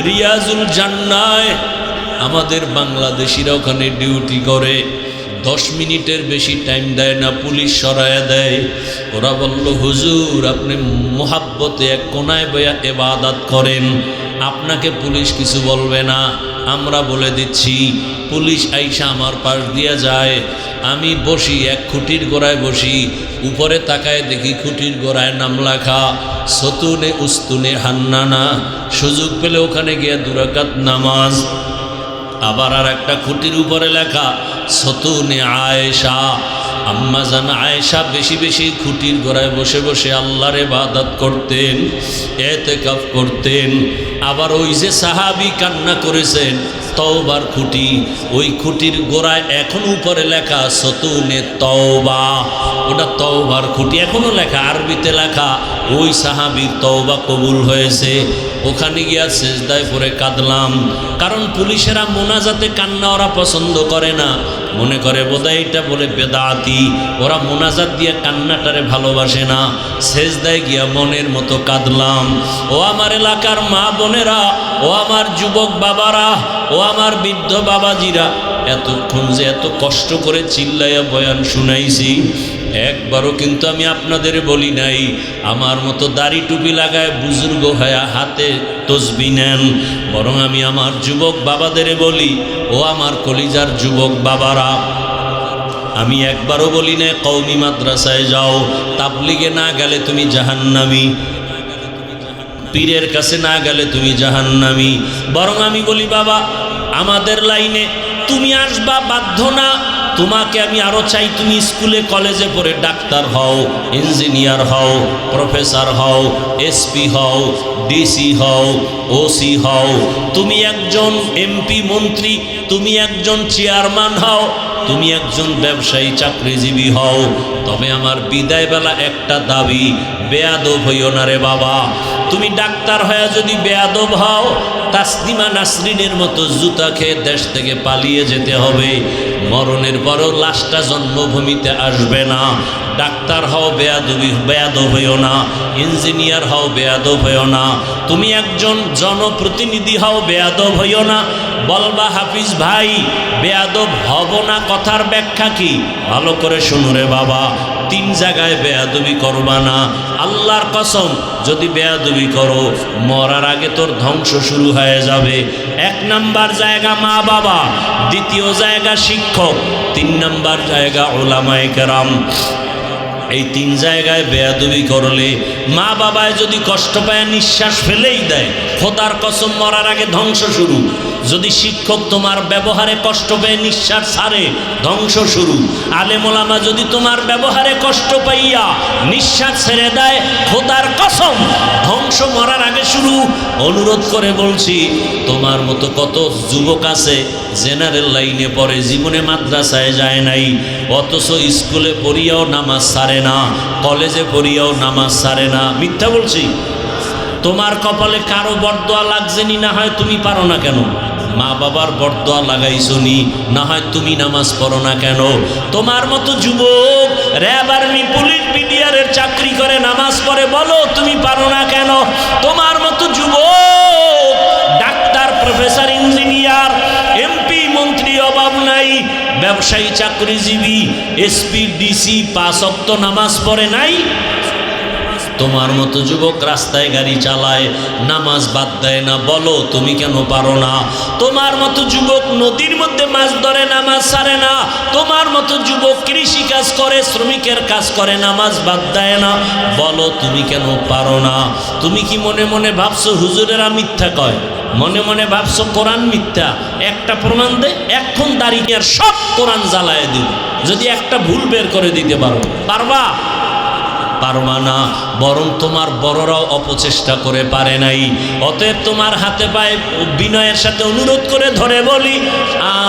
রিয়াজুল জান্নায় আমাদের বাংলাদেশিরা ওখানে ডিউটি করে, 10 মিনিটের বেশি টাইম দেয় না, পুলিশ সরায়া দেয়। ওরা বলল, হুজুর আপনি মোহাব্বতে এক কোনায় বয়া ইবাদত করেন, আপনাকে পুলিশ কিছু বলবে না, আমরা বলে দিচ্ছি। পুলিশ আইসা আমার পাশ দিয়ে যায়, আমি বসি এক খুঁটির গোড়ায় বসি, উপরে তাকায় দেখি খুঁটির গোড়ায় নাম লেখা সতুনে উস্তুনে হান্নানা। সুযোগ পেলে ওখানে গিয়ে 2 রাকাত নামাজ। আবার আর একটা খুঁটির উপরে লেখা সতুনে আয়েশা। আম্মা জান আয়েশা বেশি বেশি খুঁটির গোড়ায় বসে বসে আল্লাহর ইবাদত করতেন, ইতিকাফ করতেন। আবার ওই যে সাহাবী কান্না করেছেন তওবার খুঁটি, ওই খুঁটির গোড়ায় এখন উপরে লেখা সতুনে তওবা, ওটা তওবার খুঁটি এখনো লেখা, আরবিতে লেখা। ওই সাহাবীর তওবা কবুল হয়েছে। ওখানে গিয়া সেজদায় পড়ে কাঁদলাম, কারণ পুলিশেরা মোনাজাতে কান্না ওরা পছন্দ করে না, মনে করে বোধহয় এটা বলে বেদাতি, ওরা মোনাজাত দিয়ে কান্নাটারে ভালোবাসে না। সেজদায় গিয়া মনের মতো কাঁদলাম। ও আমার এলাকার মা বোনেরা, ও আমার যুবক বাবারা, ও আমার বৃদ্ধ বাবাজিরা, এতক্ষণ যে এত কষ্ট করে চিল্লাইয়া বয়ান শুনাইছি, একবারও কিন্তু আমি আপনাদের বলি নাই আমার মতো দাড়ি টুপি লাগায় বুজুর্গ হয়ে হাতে তসবিহ নেন, বরং আমি আমার যুবক বাবাদের বলি, ও আমার কলিজার যুবক বাবারা, আমি একবারও বলি না কওমি মাদ্রাসায় যাও, তাবলিগে না গেলে তুমি জাহান্নামী, পীরের কাছে না গেলে তুমি জাহান্নামী। বরং আমি বলি, বাবা আমাদের লাইনে তুমি আসবা বাধ্য না, তোমাকে আমি আরো চাই তুমি স্কুলে কলেজে পড়ে ডাক্তার হও, ইঞ্জিনিয়ার হও, প্রফেসর হও, এসপি হও, ডিসি হও, ওসি হও, তুমি একজন এমপি মন্ত্রী, তুমি একজন চেয়ারম্যান হও, তুমি একজন ব্যবসায়ী চাকরিজীবী হও। তবে আমার বিদায় বেলা একটা দাবি, বেয়াদব হইও না রে বাবা। তুমি ডাক্তার হয়ে যদি বেয়াদব হও, তাসলিমা নাসরিনের মতো জুতা খেয়ে দেশ থেকে পালিয়ে যেতে হবে, মরণের পরও লাশটা জন্মভূমিতে আসবে না। ডাক্তার হও বেয়াদব হইও না, ইঞ্জিনিয়ার হও বেয়াদব হইও না, তুমি একজন জনপ্রতিনিধি হও বেয়াদব হইও না। বলবা হাফিজ ভাই বেয়াদব হব না, কথার ব্যাখ্যা কি? ভালো করে শুনো রে বাবা, 3 জায়গায় বেয়াদবি করবা না। আল্লাহর কসম, যদি বেয়াদবি করো মরার আগে তোর ধ্বংস শুরু হয়ে যাবে। 1 নাম্বার জায়গা মা বাবা, 2য় জায়গা শিক্ষক, 3 নাম্বার জায়গা উলামায়ে কেরাম। এই 3 জায়গায় বেয়াদবি করলে, মা বাবায় যদি কষ্ট পায় নিঃশ্বাস ফেলেই দেয়, খোদার কসম মরার আগে ধ্বংস শুরু। যদি শিক্ষক তোমার ব্যবহারে কষ্ট পেয়ে নিঃশ্বাস ছাড়ে, ধ্বংস শুরু। আলেম ওলামা যদি তোমার ব্যবহারে কষ্ট পাইয়া নিঃশ্বাস ছেড়ে দেয়, খোদার কসম ধ্বংস মরার আগে শুরু। অনুরোধ করে বলছি, তোমার মতো কত যুবক আছে জেনারেল লাইনে পড়ে, জীবনে মাদ্রাসায় যায় নাই, অথচ স্কুলে পড়িয়াও নামাজ ছাড়ে না, কলেজে পড়িয়াও নামাজ ছাড়ে না। মিথ্যা বলছি? তোমার কপালে কারো বরদোয়া লাগছেনি, না হয় তুমি পারো না কেন? মা বাবার বরদোয়া লাগাইছনি, না হয় তুমি নামাজ পড়ো না কেন? তোমার মতো যুবক র্যাব আর্মি পুলিশ বিডিআরের চাকরি করে নামাজ পড়ে, বলো তুমি পারো না কেন? তোমার মতো যুবক ডাক্তার, প্রফেসর, ইঞ্জিনিয়ার, এমপি মন্ত্রী অভাব নাই, ব্যবসায়ী, চাকরিজীবী, এসপি, ডিসি 5 ওয়াক্ত নামাজ পড়ে নাই? তোমার মতো যুবক রাস্তায় গাড়ি চালায়, নামাজ বাদ দেয় না, বলো তুমি কেন পারো না? তোমার মতো যুবক নদীর মধ্যে মাছ ধরে, নামাজ ছাড়ে না। তোমার মতো যুবক কৃষি কাজ করে, শ্রমিকের কাজ করে, নামাজ বাদ দেয় না, বলো তুমি কেন পারো না? তুমি কি মনে মনে ভাবছো হুজুরেরা মিথ্যা কয়? মনে মনে ভাবছো কোরআন মিথ্যা? একটা প্রমাণ দে, এখন দাঁড়িয়ে আর সব কোরআন জ্বালায় দিব, যদি একটা ভুল বের করে দিতে পারো। পারবা? পারবা না। বরং তোমার বড়রাও অপচেষ্টা করে পারে নাই। অতএব তোমার হাতে পায়ে বিনয়ের সাথে অনুরোধ করে ধরে বলি,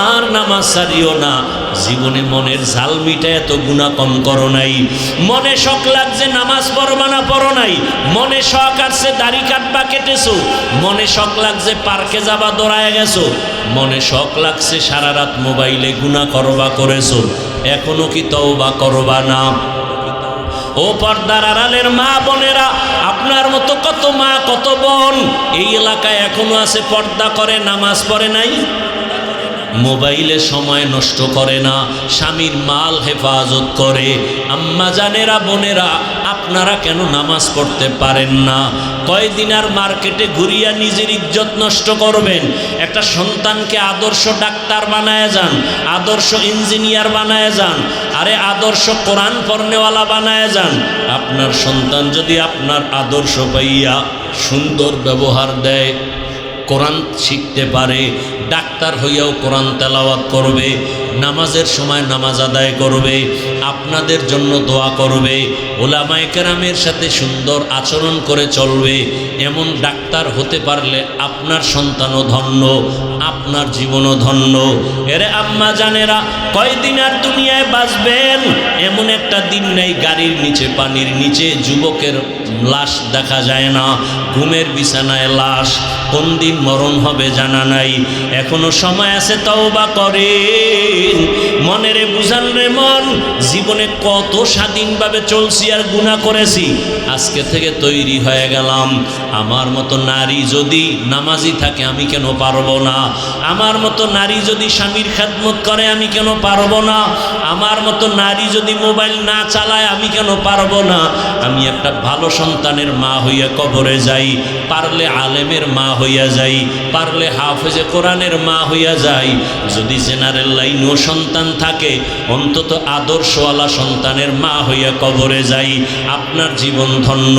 আর নামাজ ছাড়িও না। জীবনে মনের ঝাল মিটায় এত গুনাহ কম করো নাই। মনে শখ লাগছে নামাজ পড়বা না, পড়ো নাই। মনে শখ আসছে দাড়ি কাটবা, কেটেছো। মনে শখ লাগছে পার্কে যাবা, দৌড়ায় গেছো। মনে শখ লাগছে সারা রাত মোবাইলে গুনাহ করবা, করেছো। এখনো কি তওবা করবা না? ও পর্দার আড়ালের মা বোনেরা, আপনার মতো কত মা কত বোন এই এলাকায় এখনো আছে, পর্দা করে, নামাজ পড়ে নাই, মোবাইলে সময় নষ্ট করে না, স্বামীর মাল হেফাজত করে। আম্মা জানেরা, বোনেরা, আপনারা কেন নামাজ পড়তে পারেন না? কয়দিন আর মার্কেটে ঘুরিয়া নিজের ইজ্জত নষ্ট করবেন? একটা সন্তানকে আদর্শ ডাক্তার বানায় যান, আদর্শ ইঞ্জিনিয়ার বানায় যান, আরে আদর্শ কোরআন পড়নেওয়ালা বানায় যান। আপনার সন্তান যদি আপনার আদর্শ পাইয়া সুন্দর ব্যবহার দেয়, কোরআন শিখতে পারে, ডাক্তার হইয়াও কোরআন তেলাওয়াত করবে, নামাজের সময় নামাজ আদায় করবে, আপনাদের জন্য দোয়া করবে, ওলামায়ে কেরামের সাথে সুন্দর আচরণ করে চলবে, এমন ডাক্তার হতে পারলে আপনার সন্তানও ধন্য, আপনার জীবনও ধন্য। এরে আম্মা জানেরা, কয়দিন আর দুনিয়ায় বাঁচবেন? এমন একটা দিন নেই গাড়ির নিচে, পানির নিচে যুবকের লাশ দেখা যায় না, ঘুমের বিছানায় লাশ। কোন দিন মরণ হবে জানা নাই, এখনো সময় আছে, তওবা করেন। মনেরে বুঝান রে মন, জীবনে কত স্বাধীনভাবে চলছি আর গুনাহ করেছি, আজকে থেকে তৈরি হয়ে গেলাম। আমার মতো নারী যদি নামাজি থাকে আমি কেন পারবো না? আমার মতো নারী যদি স্বামীর খেদমত করে আমি কেন পারবো না? আমার মতো নারী যদি মোবাইল না চালায় আমি কেন পারবো না? আমি একটা ভালো সন্তানের মা হইয়া কবরে যাই, পারলে আলেমের মা হইয়া যাই, পারলে হাফেজে কোরআনের মা হইয়া যাই। যদি জেনারেল লাইনও সন্তান থাকে, অন্তত আদর্শওয়ালা সন্তানের মা হইয়া কবরে যাই, আপনার জীবন ধন্য।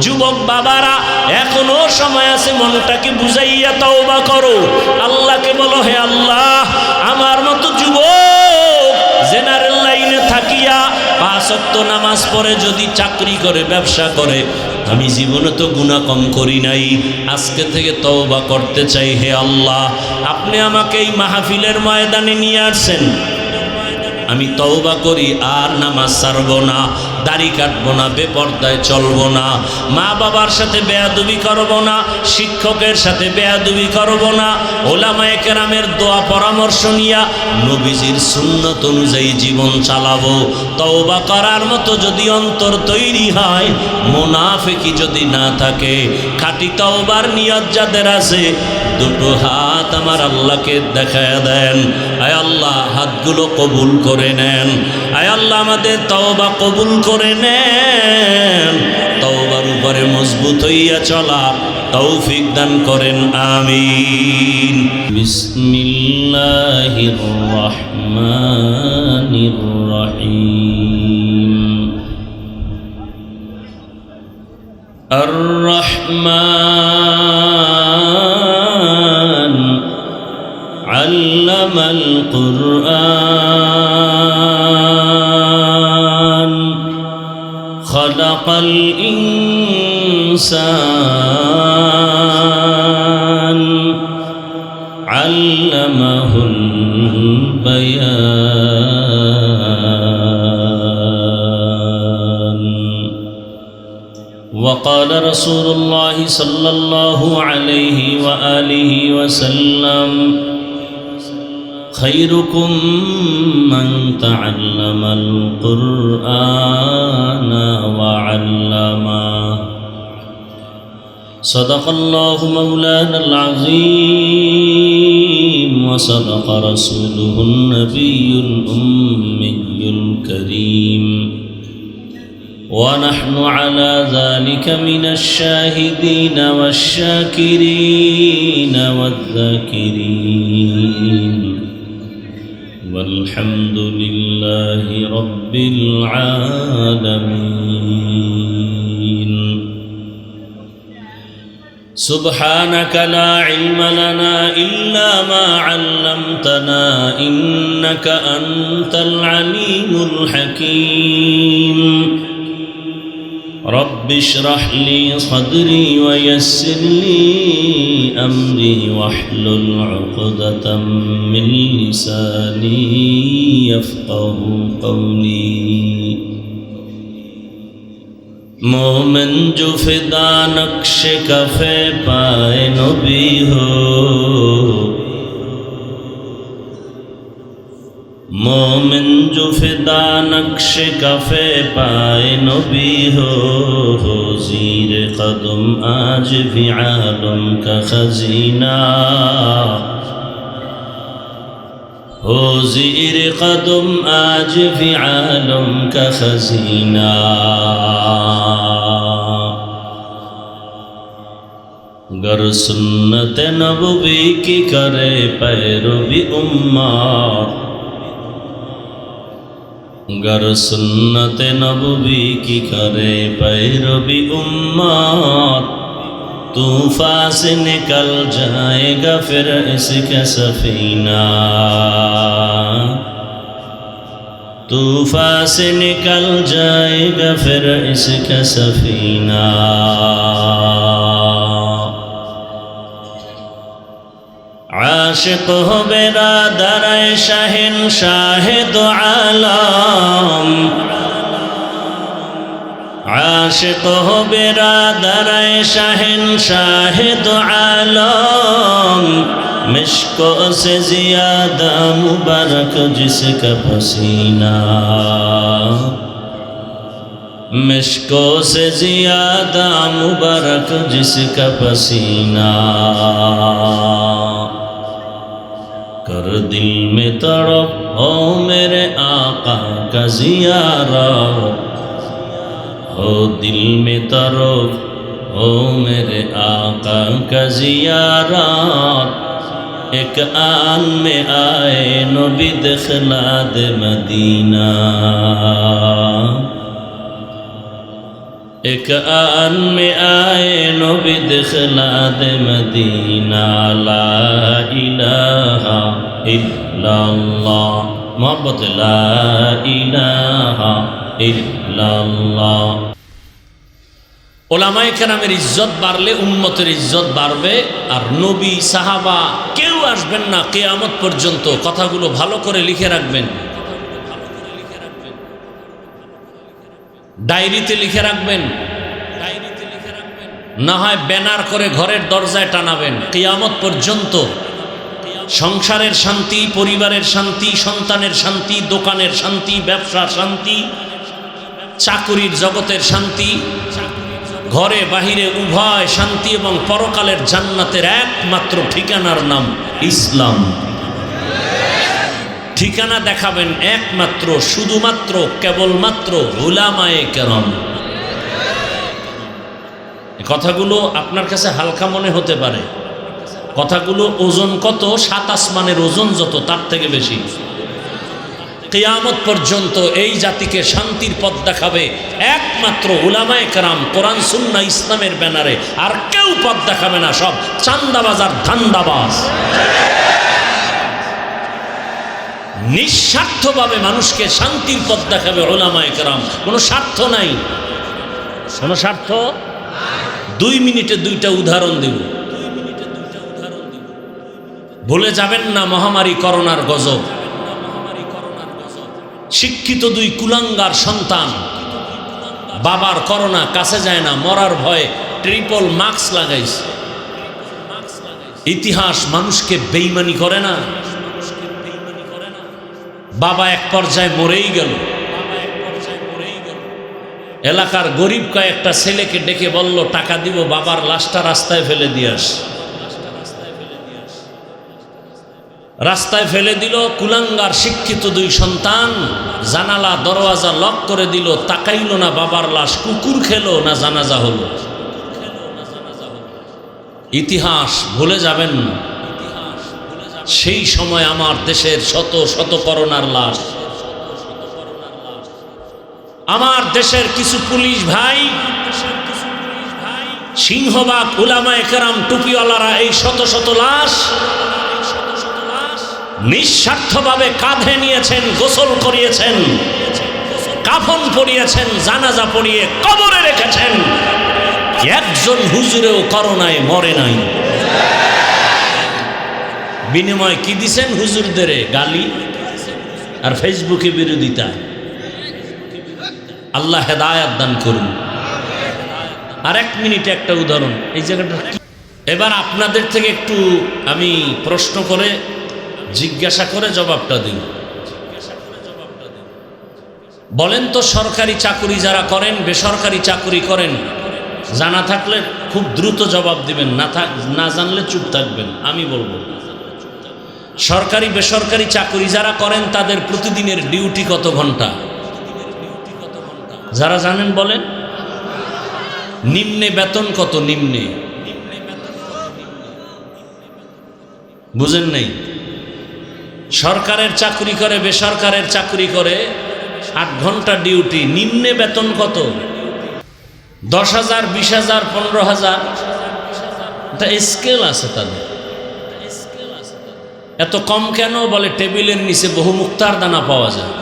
যুবক বাবারা, এখনো সময় আছে, মনটাকে বুঝাইয়া তওবা করো, আল্লাহকে বলো, হে আল্লাহ, আমার মতো যুবক জেনারেল লাইনে থাকিয়া 5 ওয়াক্ত নামাজ পড়ে যদি চাকরি করে, ব্যবসা করে, আমি জীবনে তো গুনাহ কম করি নাই, আজকে থেকে তওবা করতে চাই। হে আল্লাহ, আপনি আমাকে এই মাহফিলের ময়দানে নিয়ে আসছেন, আমি তওবা করি, আর নামাজ ছাড়বো না, দাড়ি কাটবো না, বেপর্দায় চলবো না, মা বাবার সাথে বেয়াদবি করবো না, শিক্ষকের সাথে বেয়াদবি করবো না, ওলামায়ে কেরামের দোয়া পরামর্শ নিয়া নবীজির সুন্নত অনুযায়ী জীবন চালাবো। তওবা করার মতো যদি অন্তর তৈরি হয়, মুনাফিকি যদি না থাকে, খাঁটি তওবার নিয়ত যাদের আছে, দুটো হাত আমার আল্লাহকে দেখায় দেন। আয় আল্লাহ, হাতগুলো কবুল করে নেন। আয় আল্লাহ, আমাদের তওবা কবুল করে নেন। তওবার উপরে মজবুত হইয়া চলা তৌফিক দান করেন, আমিন। বিসমিল্লাহির রহমানির রহিম। আর রহমান আল্লামাল কুরআন খালাকাল ইনসান আল্লামাহুল বায়ান। وقال رسول الله صلى الله عليه وآله وسلم: خيركم من تعلم القرآن وعلمه. صدق الله مولانا العظيم وصدق رسوله النبي الأمي الكريم، ونحن على ذلك من الشاهدين والشاكرين والذاكرين، والحمد لله رب العالمين. سبحانك لا علم لنا إلا ما علمتنا إنك أنت العليم الحكيم. رب اشرح لي صدري ويسر لي أمري واحلل عقدة من لساني يفقه قولي. مومن جو فدا نقش کفے پائے نبی ہو، मोमिन जो फिदा नक्श कफ़े पाए नबी हो ज़ीर कदम आज भी आलम का खजीना हो ज़ीर कदम आज भी आलम का खजीना गर सुन्नत नबवी की करे पैरवी उम्मत गर सुन्नत नबवी की करे पैरवी उम्मत तूफान से निकल जाएगा फिर इसका सफीना तूफान से निकल जाएगा फिर इसका सफीना आशिक हो बेरादर शहंशाह दो आलम आशिक हो बेरादर शहंशाह दो आलम मिश्को से ज़्यादा मुबारक जिसका पसीना मिश्को से ज़्यादा मुबारक जिसका पसीना कर दिल में तड़प हो मेरे आका का ज़ियारत हो दिल में तड़प हो मेरे आका का ज़ियारत एक आन में आए नबी दिखला दे मदीना एक आन में आए नबी दिखला दे मदीना ला इलाहा इल्लल्लाह मोहब्बत ला इलाहा इल्लल्लाह ওলামায়ে কেরামের ইজ্জত বাড়লে উম্মতের ইজ্জত বাড়বে আর নবী সাহাবা কেউ আসবেন না কিয়ামত পর্যন্ত কথাগুলো ভালো করে লিখে রাখবেন ডায়েরিতে লিখে রাখবেন না হয় ব্যানার করে ঘরের দরজায় টানাবেন কিয়ামত পর্যন্ত সংসারের শান্তি পরিবারের শান্তি সন্তানের শান্তি দোকানের শান্তি ব্যবসার শান্তি চাকুরির জগতের শান্তি ঘরে বাহিরে উভয় শান্তি এবং পরকালের জান্নাতের একমাত্র ঠিকানার নাম ইসলাম ঠিকানা দেখাবেন একমাত্র শুধুমাত্র কেবলমাত্র উলামায়ে কেরাম কথাগুলো আপনার কাছে হালকা মনে হতে পারে কথাগুলো ওজন কত সাত আসমানের ওজন যত তার থেকে বেশি কিয়ামত পর্যন্ত এই জাতিকে শান্তির পথ দেখাবে একমাত্র উলামায়ে কেরাম কোরআন সুন্নাহ ইসলামের ব্যানারে আর কেউ পথ দেখাবে না সব চান্দাবাজ আর ধান্দাবাজ নিঃস্বার্থভাবে মানুষকে শান্তির পথ দেখাবে উলামায়ে কেরাম কোনো স্বার্থ নাই কোনো স্বার্থ 2 মিনিটে 2টা উদাহরণ দেব ভুলে যাবেন না মহামারী করোনার গজব শিক্ষিত 2 কুলাঙ্গার সন্তান বাবার করোনা কাছে যায় না মরার ভয়ে ট্রিপল মাস্ক লাগাইছে ইতিহাস মানুষকে বেঈমানি করে না বাবা এক পর্যায়ে মরেই গেল এলাকার গরিব কয়েকটা ছেলেকে ডেকে বলল টাকা দিব বাবার লাশটা রাস্তায় ফেলে দিয়ে আস রাস্তায় ফেলে দিল কুলাঙ্গার শিক্ষিত 2 সন্তান জানালা দরওয়াজা লক করে দিল তাকাইল না বাবার লাশ কুকুর খেলো না জানাজা হলো ইতিহাস ভুলে যাবেন না সেই সময় আমার দেশের শত শত করোনার লাশ আমার দেশের কিছু পুলিশ ভাই সিংহবাগ উলামায়ে কেরাম টুপিওয়ালারা এই শত শত লাশ নিঃস্বার্থভাবে কাঁধে নিয়েছেন গোসল করিয়েছেন কাফন পরিয়েছেন জানাজা পড়িয়ে কবরে রেখেছেন একজন হুজুরেও করোনায় মরে নাই বিনিময় কি দিছেন হুজুরদের গালি আর ফেসবুকে বিরোধিতা আল্লাহ হেদায়েত দান করুন আর 1 মিনিটে একটা উদাহরণ এই জায়গাটা এবার আপনাদের থেকে একটু আমি প্রশ্ন করে জিজ্ঞাসা করে জবাবটা দিই বলেন তো, সরকারি চাকুরি যারা করেন, বেসরকারি চাকুরি করেন, জানা থাকলে খুব দ্রুত জবাব দিবেন, না জানলে চুপ থাকবেন। আমি বলবো, সরকারি বেসরকারি চাকুরি যারা করেন তাদের প্রতিদিনের ডিউটি কত ঘন্টা? যারা জানেন বলেন। নিম্নে বেতন কত? নিম্নে বুঝেন নাই? সরকারের চাকরি করে, বেসরকারের চাকরি করে, 8 ঘন্টা ডিউটি, নিম্নে বেতন কত? 10,000, 20,000, 15,000। এটা স্কেল আছে তাদের। এত কম কেন? বলে টেবিলের নিচে বহু মুক্তার দানা পাওয়া যায়,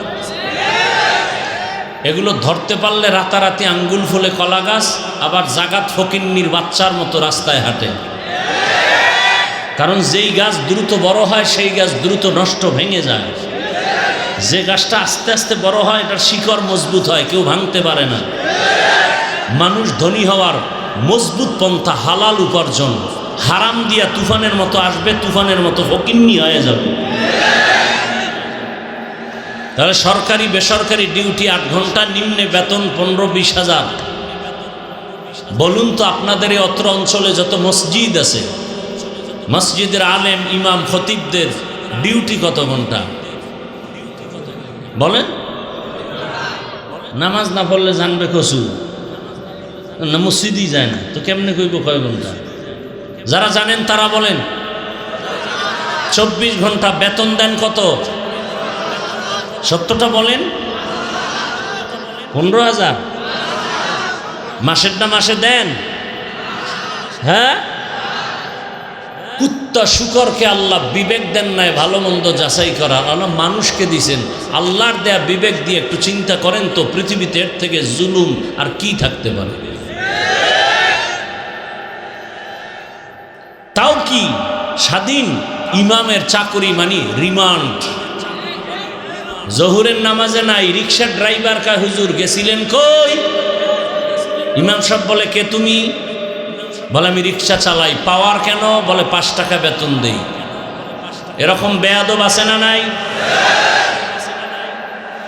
এগুলো ধরতে পারলে রাতারাতি আঙ্গুল ফুলে কলা গাছ, আবার জাগাত ফকিন্নির বাচ্চার মতো রাস্তায় হাঁটে। কারণ যেই গাছ দ্রুত বড় হয় সেই গাছ দ্রুত নষ্ট, ভেঙে যায়। যে গাছটা আস্তে আস্তে বড় হয় এটার শিকড় মজবুত হয়, কেউ ভাঙতে পারে না। মানুষ ধনী হওয়ার মজবুত পন্থা হালাল উপার্জন, হারাম দিয়া তুফানের মতো আসবে, তুফানের মতো ফকিন্নি হয়ে যাবে। তাহলে সরকারি বেসরকারি ডিউটি 8 ঘন্টা, নিম্নে বেতন 15-20 হাজার। বলুন তো, আপনাদের এই অত্র অঞ্চলে যত মসজিদ আছে, মসজিদের আলেম, ইমাম, খতিবদের ডিউটি কত ঘন্টা? বলেন। নামাজ না পড়লে জানবে কসু, না মসজিদই যায় না তো কেমনে কইব কয় ঘন্টা? যারা জানেন তারা বলেন। 24 ঘন্টা। বেতন দেন কত? সত্যটা বলেন। 15,000। মাসেরটা মাসে দেন? হ্যাঁ। কুত্তা শুকরকে আল্লাহ বিবেক দেন নাই ভালো মন্দ যাচাই করা, আল্লাহ মানুষকে দিছেন। আল্লাহর দেয়া বিবেক দিয়ে একটু চিন্তা করেন তো, পৃথিবীতে এর থেকে জুলুম আর কি থাকতে পারে? তাও কি স্বাধীন ইমামের চাকরি মানে রিমান্ড। জহুরের নামাজে নাই, রিক্সার ড্রাইভার কা হুজুর গেছিলেন কই? ইমাম সাহেব বলে, কে তুমি? বলে, আমি রিক্সা চালাই। পাওয়ার কেন? বলে, 5 টাকা বেতন দেই। এরকম বেয়াদব আছে না নাই?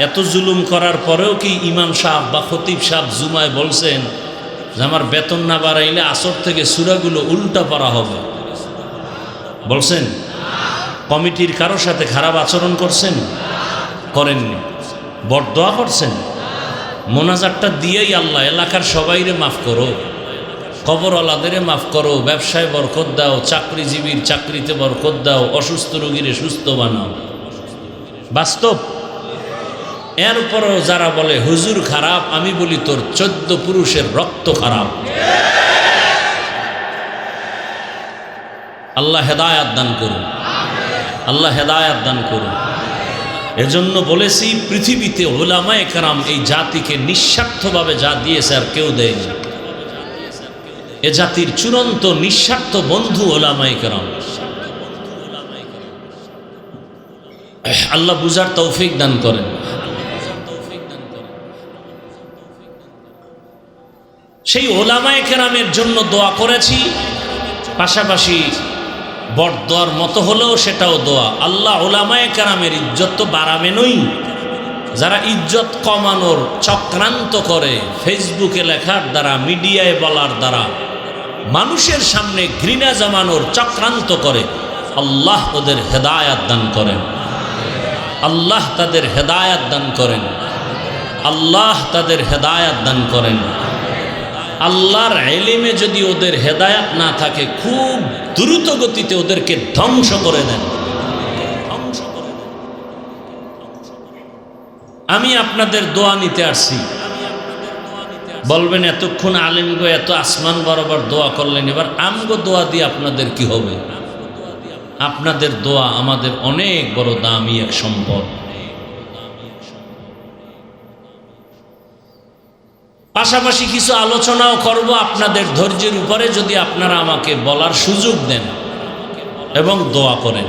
এত জুলুম করার পরেও কি ইমাম সাহেব বা খতিব সাহেব জুমায় বলছেন যে আমার বেতন না বাড়াইলে আসর থেকে সূরাগুলো উল্টা পড়া হবে? বলছেন? কমিটির কারোর সাথে খারাপ আচরণ করছেন? করেননি। বরদোয়া করছেন? মোনাজাতটা দিয়েই আল্লাহ এলাকার সবাইরে মাফ করো, কবরওয়ালাদেরে মাফ করো, ব্যবসায় বরকত দাও, চাকরিজীবীর চাকরিতে বরকত দাও, অসুস্থ রোগীরে সুস্থ বানাও। বাস্তব। এরপরও যারা বলে হুজুর খারাপ, আমি বলি তোর 14 পুরুষের রক্ত খারাপ। আল্লাহ হেদায়াত দান করুন, আল্লাহ হেদায়াত দান করুন। এজন্য বলেছি, পৃথিবীতে উলামায়ে কেরাম এই জাতিকে নিঃস্বার্থভাবে যা দিয়েছে আর কেউ দেয়নি। এ জাতির চূড়ান্ত নিঃস্বার্থ বন্ধু উলামায়ে কেরাম। আল্লাহ বুঝার তৌফিক দান করেন। সেই উলামায়ে কেরামের জন্য দোয়া করেছি, পাশাপাশি বরদোয়ার মতো হলেও সেটাও দোয়া। আল্লাহ উলামায়ে কেরামের ইজ্জত তো বাড়াবেনই। যারা ইজ্জত কমানোর চক্রান্ত করে, ফেসবুকে লেখার দ্বারা, মিডিয়ায় বলার দ্বারা মানুষের সামনে ঘৃণা জমানোর চক্রান্ত করে, আল্লাহ ওদের হেদায়াত দান করেন। আল্লাহ তাদের হেদায়াত দান করেন। আল্লাহ তাদের হেদায়াত দান করেন। আল্লাহর ইলমে যদি ওদের হেদায়াত না থাকে, খুব দ্রুত গতিতে ওদেরকে ধ্বংস করে দেন। আমি আপনাদের দোয়া নিতে আসছি। বলবেন এতক্ষণ আলেমগো এত আসমান বরাবর দোয়া করলেন, এবার আমগো দোয়া দিয়ে আপনাদের কি হবে? আপনাদের দোয়া আমাদের অনেক বড় দামি এক সম্পদ। পাশাপাশি কিছু আলোচনাও করব আপনাদের ধৈর্যের উপরে, যদি আপনারা আমাকে বলার সুযোগ দেন এবং দোয়া করেন।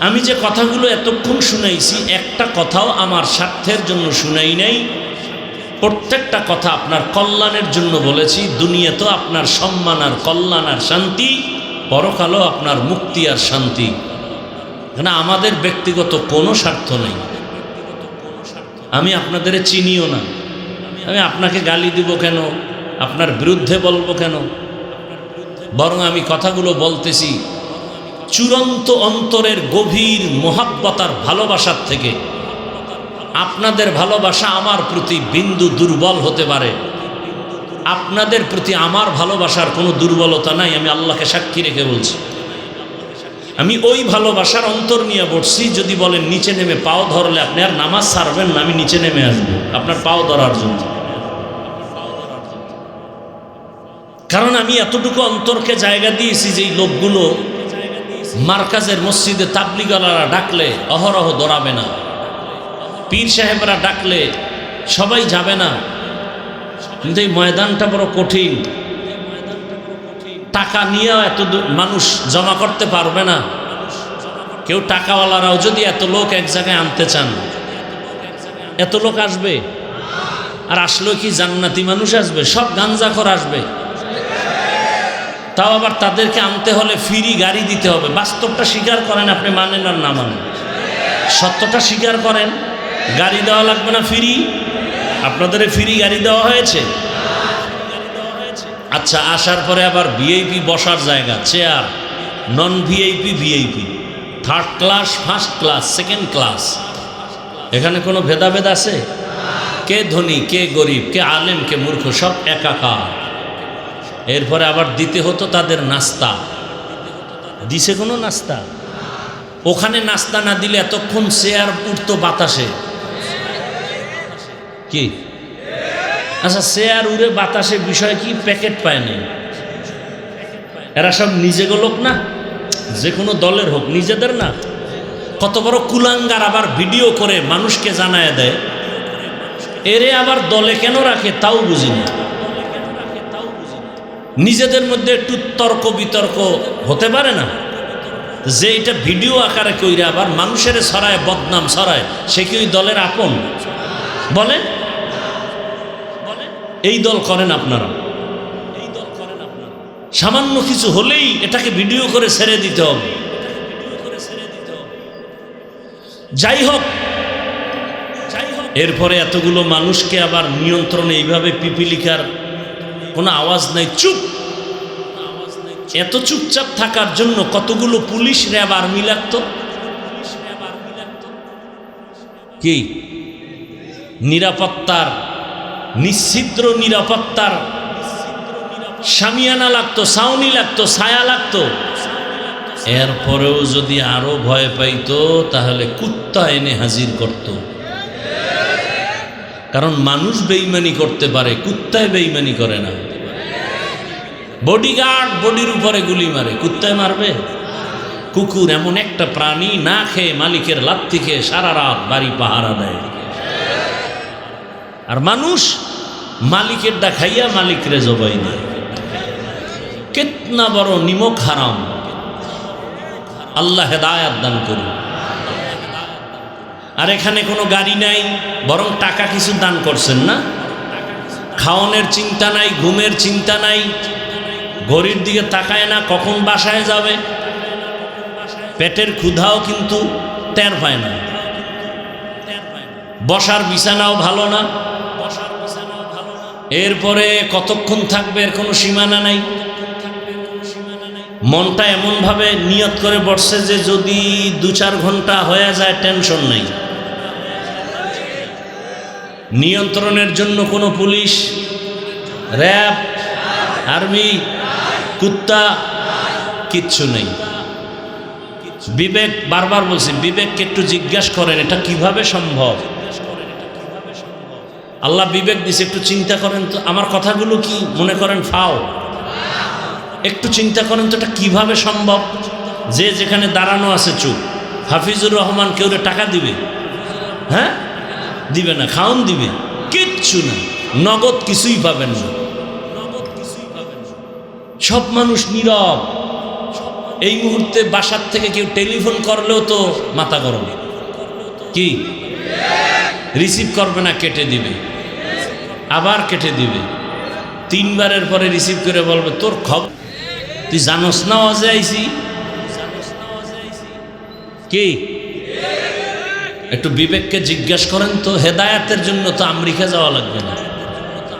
আমি যে কথাগুলো এতক্ষণ শুনাইছি, একটা কথাও আমার স্বার্থের জন্য শুনাই নাই। প্রত্যেকটা কথা আপনার কল্যাণের জন্য বলেছি। দুনিয়াতেও আপনার সম্মান আর কল্যাণ আর শান্তি, পরকালেও আপনার মুক্তি আর শান্তি। এখানে আমাদের ব্যক্তিগত কোনো স্বার্থ নেই। আমি আপনাদের চিনিও না, আমি আপনাকে গালি দিব কেন, আপনার বিরুদ্ধে বলবো কেন? বরং আমি কথাগুলো বলতেছি চূড়ান্ত অন্তরের গভীর মোহাব্বত আর ভালোবাসার থেকে। আপনাদের ভালোবাসা আমার প্রতি বিন্দু দুর্বল হতে পারে, আপনাদের প্রতি আমার ভালোবাসার কোনো দুর্বলতা নাই, আমি আল্লাহকে সাক্ষী রেখে বলছি। আমি ওই ভালোবাসার অন্তর নিয়ে বসছি। যদি বলেন নিচে নেমে পাও ধরলে আপনি আর নামাজ ছাড়বেন না, আমি নিচে নেমে আসবো আপনার পাও ধরার জন্য। কারণ আমি এতটুকু অন্তরকে জায়গা দিয়েছি যে এই লোকগুলো মার্কাজের মসজিদে তাবলিগওয়ালারা ডাকলে অহরহ দৌড়াবে না, পীর সাহেবরা ডাকলে সবাই যাবে না। কিন্তু এই ময়দানটা বড় কঠিন, টাকা নিয়েও এত মানুষ জমা করতে পারবে না। কেউ টাকাওয়ালারাও যদি এত লোক এক জায়গায় আনতে চান, এত লোক আসবে? আর আসলেও কি জান্নাতি মানুষ আসবে? সব গাঞ্জাখোর আসবে। তাও আবার তাদেরকে আনতে হলে ফ্রি গাড়ি দিতে হবে। বাস্তবটা স্বীকার করেন, আপনি মানেন আর না মানেন, সত্যটা স্বীকার করেন। গাড়ি দেওয়া লাগবে না, ফ্রি। আপনাদের ফ্রি গাড়ি দেওয়া হয়েছে? আচ্ছা, আসার পরে আবার ভিআইপি বসার জায়গা, chair, non VIP, VIP, third class, first class, second class, এখানে কোনো ভেদাভেদ আছে? কে ধনী, কে গরিব, কে আলেম, কে মূর্খ, সব একাকার। এরপরে আবার দিতে হতো তাদের নাস্তা। দিছে কোনো নাস্তা? ওখানে নাস্তা না দিলে এতক্ষণ চেয়ার উঠতো বাতাসে। কি আচ্ছা, চেয়ার উড়ে বাতাসে, বিষয় কি? প্যাকেট পায় নাই। এরা সব নিজেগো লোক না, যে কোনো দলের হোক, নিজেদের না। কত বড় কুলাঙ্গার, আবার ভিডিও করে মানুষকে জানায় দেয়। এরে আবার দলে কেন রাখে তাও বুঝি না। নিজেদের মধ্যে একটু তর্ক বিতর্ক হতে পারে না? যে এটা ভিডিও আকারে কইরা আবার মানুষের ছড়ায়, বদনাম ছড়ায়, সে কি ওই দলের আপন? বলেন, এই দল করেন আপনারা? সামান্য কিছু হলেই এটাকে ভিডিও করে ছেড়ে দিতে হবে। যাই হোক, এরপরে এতগুলো মানুষকে আবার নিয়ন্ত্রণে এইভাবে পিপিলিকার কোনো আওয়াজ নাই, চুপ। এত চুপচাপ থাকার জন্য কতগুলো পুলিশ, র্যাব, আর্মি লাগতো। কি নিরাপত্তার, নিশ্ছিদ্র নিরাপত্তার শামিয়ানা লাগতো, ছাউনি লাগতো, ছায়া লাগতো। এরপরেও যদি আরো ভয় পাইতো তাহলে কুত্তা এনে হাজির করত। কারণ মানুষ বেঈমানি করতে পারে, কুত্তায় বেঈমানি করে না। বডিগার্ড বডির উপরে গুলি মারে, কুত্তায় মারবে? কুকুর এমন একটা প্রাণী, না খেয়ে মালিকের লাত্তি খেয়ে সারা রাত বাড়ি পাহারা দেয়। আর মানুষ মালিকের ডা খাইয়া মালিকরে জবাই দেয়। কেতনা বড় নিমক হারাম। আল্লাহ হেদায়াত দান করুন। আর এখানে কোনো গাড়ি নাই, বরং টাকা কিছু দান করছেন না? খাওয়ানোর চিন্তা নাই, ঘুমের চিন্তা নাই, ঘড়ির দিকে তাকায় না কখন বাসায় যাবে, পেটের ক্ষুধাও কিন্তু টের পায় না, বসার বিছানাও ভালো না, এরপরে কতক্ষণ থাকবে এর কোনো সীমানা নাই। মনটা এমনভাবে নিয়ত করে বসছে যে যদি 2-4 ঘন্টা হয়ে যায় টেনশন নাই। নিয়ন্ত্রণের জন্য কোনো পুলিশ, র্যাব, আর্মি, কুত্তা কিচ্ছু নেই। বিবেক, বারবার বলছি, বিবেককে একটু জিজ্ঞাসা করেন এটা কিভাবে সম্ভব। আল্লাহ বিবেক দিছে, একটু চিন্তা করেন তো আমার কথাগুলো কি মনে করেন ফাও? একটু চিন্তা করেন তো এটা কিভাবে সম্ভব। যে যেখানে দাঁড়ানো আছে চুপ। হাফিজুর রহমান কেউরে টাকা দিবে? হ্যাঁ, দিবে না। খাওন দিবে? কিচ্ছু না, নগদ কিছুই পাবেন না। সব মানুষ নীরব। এই মুহূর্তে বাসার থেকে কেউ টেলিফোন করলেও তো মাথা গরম। কি রিসিভ করবে না, কেটে দিবে, আবার কেটে দিবে। 3 বারের পরে রিসিভ করে বলবে তোর খবর তুই জানোস না ওয়াজে আইছি। কি একটু বিবেককে জিজ্ঞাসা করেন তো, হেদায়েতের জন্য তো আমেরিকা যাওয়া লাগবে না।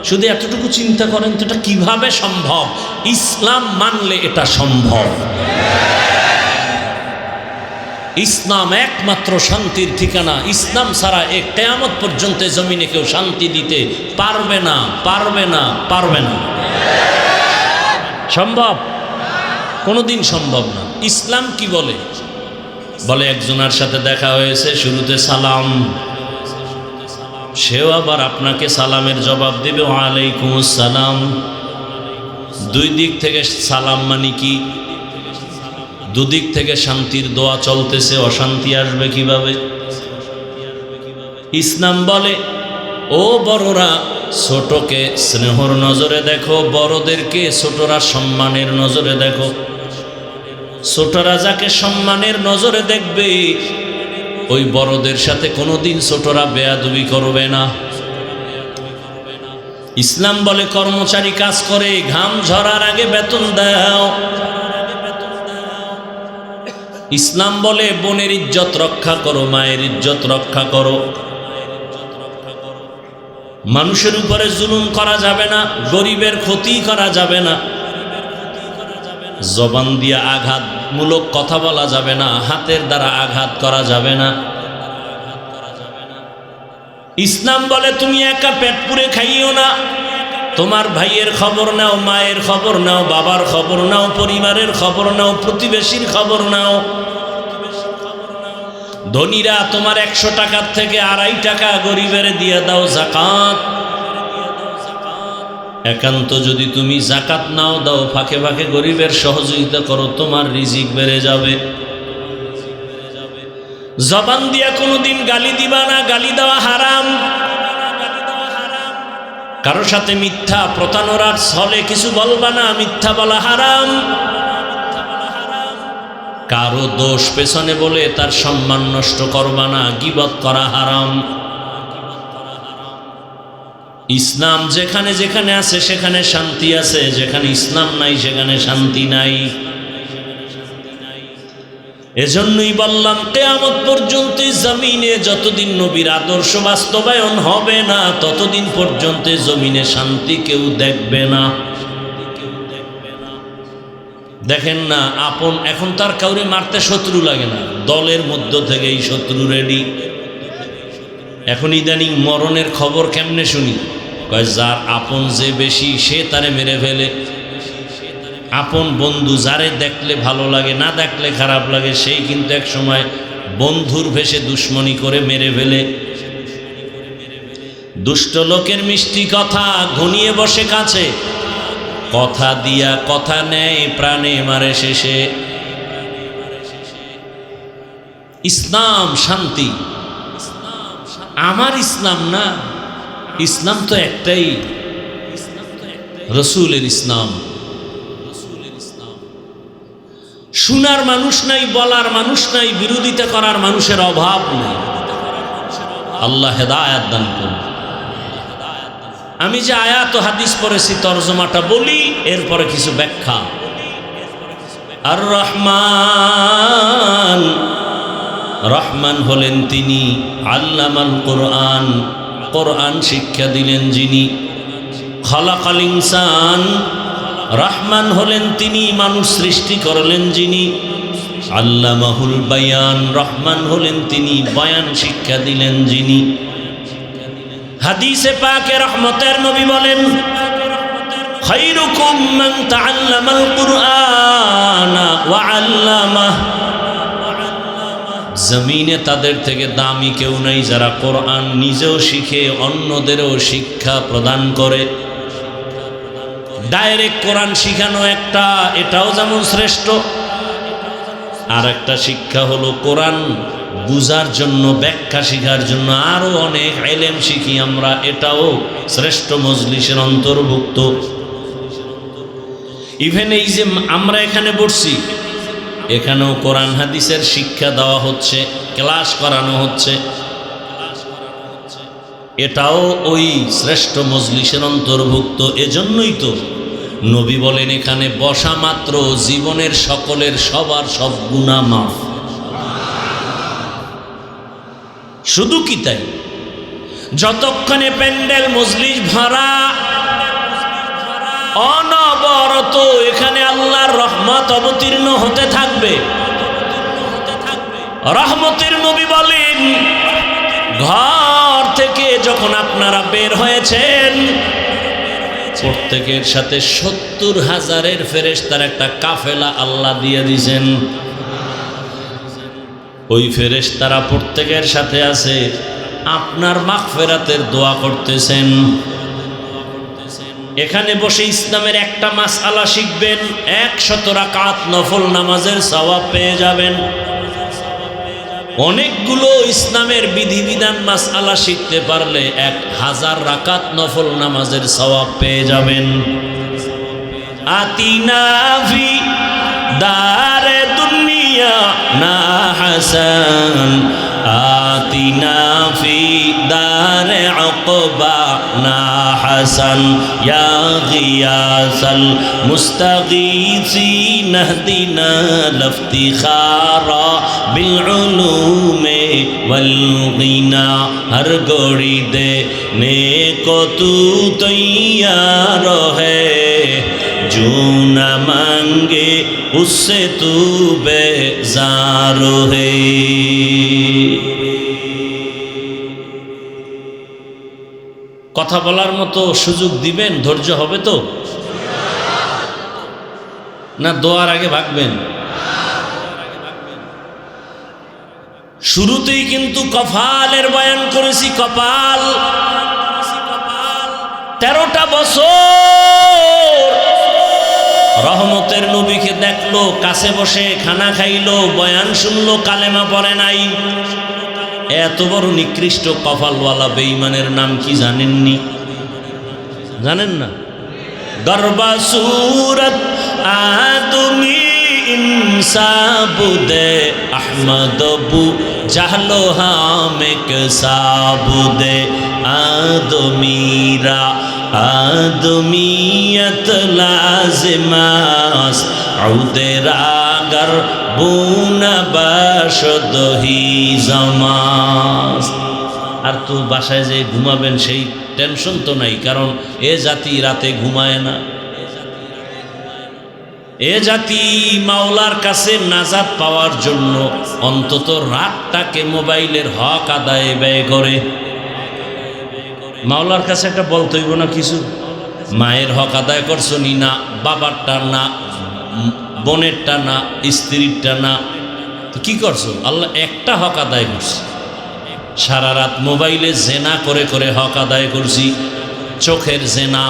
শুধু এতটুকু চিন্তা করেন তো, এটা কিভাবে সম্ভব? ইসলাম মানলে এটা সম্ভব। ইসলাম একমাত্র শান্তির ঠিকানা। ইসলাম ছাড়া এক কিয়ামত পর্যন্ত জমিনে কেউ শান্তি দিতে পারবে না, পারবে না, পারবে না। সম্ভব? কোনোদিন সম্ভব না। ইসলাম কি বলে? বলে একজনের সাথে দেখা হয়েছে, শুরুতে সালাম, সেও আবার আপনাকে সালামের জবাব দেবে ওয়ালাইকুম আসসালাম। দুই দিক থেকে সালাম মানে কি? দুদিক থেকে শান্তির দোয়া চলতেছে, অশান্তি আসবে কিভাবে? ইসলাম বলে ও বড়রা, ছোটকে স্নেহর নজরে দেখো, বড়দেরকে ছোটরা সম্মানের নজরে দেখো। ছোটরা যাকে সম্মানের নজরে দেখবে, ওই বড়দের সাথে কোনোদিন ছোটরা বেয়াদবি করবে না। ইসলাম বলে কর্মচারী কাজ করে, ঘাম ঝরার আগে বেতন দাও। ইসলাম বলে বোনের ইজ্জত রক্ষা করো, মায়ের ইজ্জত রক্ষা করো। মানুষের উপরে জুলুম করা যাবে না, গরিবের ক্ষতি করা যাবে না, জবান দিয়ে আঘাতমূলক কথা বলা যাবে না, হাতের দ্বারা আঘাত করা যাবে না। ইসলাম বলে তুমি একা পেট পুরে খাইও না, তোমার ভাইয়ের খবর নাও, মায়ের খবর নাও, বাবার খবর নাও, পরিবারের খবর নাও, প্রতিবেশীর খবর নাও। ধনীরা তোমার 100 টাকার থেকে 2.5 টাকা গরিবের দিয়ে দাও যাকাত। একান্ত যদি তুমি যাকাত নাও দাও, ফাঁকে ফাঁকে গরিবের সহযোগিতা করো, তোমার রিজিক বেড়ে যাবে। জবান দিয়া কোনোদিন গালি দিবা না, গালি দেওয়া হারাম। কারো সাথে মিথ্যা প্রতারণার ছলে কিছু বলবা না, মিথ্যা বলা হারাম। কারো দোষ পেছনে বলে তার সম্মান নষ্ট করবা না, গীবত করা হারাম। ইসলাম যেখানে যেখানে আছে সেখানে শান্তি আছে, যেখানে ইসলাম নাই সেখানে শান্তি নাই। এজন্যই বললাম কিয়ামত পর্যন্ত জমিনে যতদিন নবীর আদর্শ বাস্তবায়ন হবে না, ততদিন পর্যন্ত জমিনে শান্তি কেউ দেখবে না। দেখেন না, আপন এখন তার কাউরে মারতে শত্রু লাগে না, দলের মধ্য থেকেই শত্রু রেডি। এখন ইদানিং মরণের খবর কেমনে শুনি? কয় যার আপন যে বেশি সে তারে মেরে ফেলে। আপন বন্ধু যারে দেখলে ভালো লাগে, না দেখলে খারাপ লাগে, সেই কিন্তু এক সময় বন্ধুর ভেষে দুশ্মনী করে মেরে ফেলে। দুষ্ট লোকের মিষ্টি কথা ঘনিয়ে বসে কাছে, কথা দিয়া কথা নেয়, প্রাণে মারে শেষে। ইসলাম শান্তি, আমার ইসলাম না, ইসলাম তো একটাই, রসুলের ইসলাম। শোনার মানুষ নাই, বলার মানুষ নাই, বিরোধিতা করার মানুষের অভাব নেই। আল্লাহ হেদায়েত দান করুন। আমি যে আয়াত ও হাদিস পড়েছি তরজমাটা বলি, এরপরে কিছু ব্যাখ্যা। আর রহমান, রহমান হলেন তিনি আল্লামাল কোরআন, কোরআন শিক্ষা দিলেন যিনি। খালাকাল ইনসান, রহমান হলেন তিনি মানুষ সৃষ্টি করলেন যিনি। আল্লামাহুল বায়ান, রহমান হলেন তিনি বয়ান শিক্ষা দিলেন যিনি। হাদিসে পাকে রহমতের নবী বলেন খায়রুকুম মান তাআল্লামাল কুরআনা ওয়া আল্লামাহ। জমিনে তাদের থেকে দামি কেউ নাই যারা কোরআন নিজেও শিখে অন্যদেরও শিক্ষা প্রদান করে। ডাইরেক্ট কোরআন শিখানো একটা, এটাও যেমন শ্রেষ্ঠ। আর একটা শিক্ষা হলো কোরআন বুঝার জন্য, ব্যাখ্যা শিখার জন্য আরো অনেক ইলম শিখি আমরা, এটাও শ্রেষ্ঠ মজলিসের অন্তর্ভুক্ত। ইভেন এই যে আমরা এখানে বসছি, এখানেও কোরআন হাদিসের শিক্ষা দেওয়া হচ্ছে, ক্লাস করানো হচ্ছে, এটাও ওই শ্রেষ্ঠ মজলিসের অন্তর্ভুক্ত। এজন্যই তো নবী বলেন এখানে বসা মাত্র জীবনের সকলের সবার সব গুনাহ মাফ। শুধু কি তাই, যতক্ষণে প্যান্ডেল মজলিস ভরা, অনবরত এখানে আল্লাহর রহমত অবতীর্ণ হতে থাকবে। রহমতের নবী বলেন, ঘর থেকে যখন আপনারা বের হয়েছেন, প্রত্যেকের সাথে 70,000 ফেরেশতার একটা কাফেলা আল্লাহ দিয়ে দিয়েছেন। ওই ফেরেশতারা প্রত্যেকের সাথে আছে, আপনার মাগফিরাতের দোয়া করতেছেন। এখানে বসে ইসলামের একটা মাসআলা শিখবেন, 100 রাকাত নফল নামাজের সওয়াব পেয়ে যাবেন। অনেকগুলো ইসলামের বিধিবিধান মাসআলা শিখতে পারলে 1000 রাকাত নফল নামাজের সওয়াব পেয়ে যাবেন। আতিনা ফি দারে দুনিয়া না হাসান, আতিনা ফি দারে উকবা না হাসান, ইয়া গিয়াসাল মুস্তাগীসিন ইহদিনা লফতিখারা বিল উলুমে ওয়াল গিনা, হর গড়ি দে নেকো তু তৈয়ার है, जो न मांगे उससे तू बेजार है। কথা বলার মতো সুযোগ দিবেন, ধৈর্য হবে তো, না দোয়ার আগে ভাগবেন? শুরুতেই কিন্তু কপালের বয়ান করেছি। কপাল 13টা বছর রহমতের নবীকে দেখলো, কাছে বসে খানা খাইলো, বয়ান শুনলো, কালেমা পড়ে নাই। এত বড় নিকৃষ্ট কপালওয়ালা বেঈমানের নাম কি জানেননি? জানেন না? গরবা সুরত আদমি ইনসাবুদে আহমদবু জাহলো হামেক সাবুদে আদমিরা আদমিয়ত লাজিমাস আউদেরাগর বুনা বাসদহি জামাস। আর তো বাসায় যে ঘুমাবেন সেই টেনশন তো নাই, কারণ এ জাতি রাতে ঘুমায় না। এ জাতি মাওলার কাছে নাজাত পাওয়ার জন্য অন্তত রাতটাকে মোবাইলের হক আদায়ে ব্যয় করে। মাওলার কাছে একটা বলতে হইব না কিছু, মায়ের হক আদায় করছো নি, না বাবারটা, না বোনেরটা, না স্ত্রীরটা, না তো কি করছো? আল্লাহ একটা হক আদায় করছে। সারা রাত মোবাইলে জেনা করে করে হক আদায় করছি। চোখের জেনা,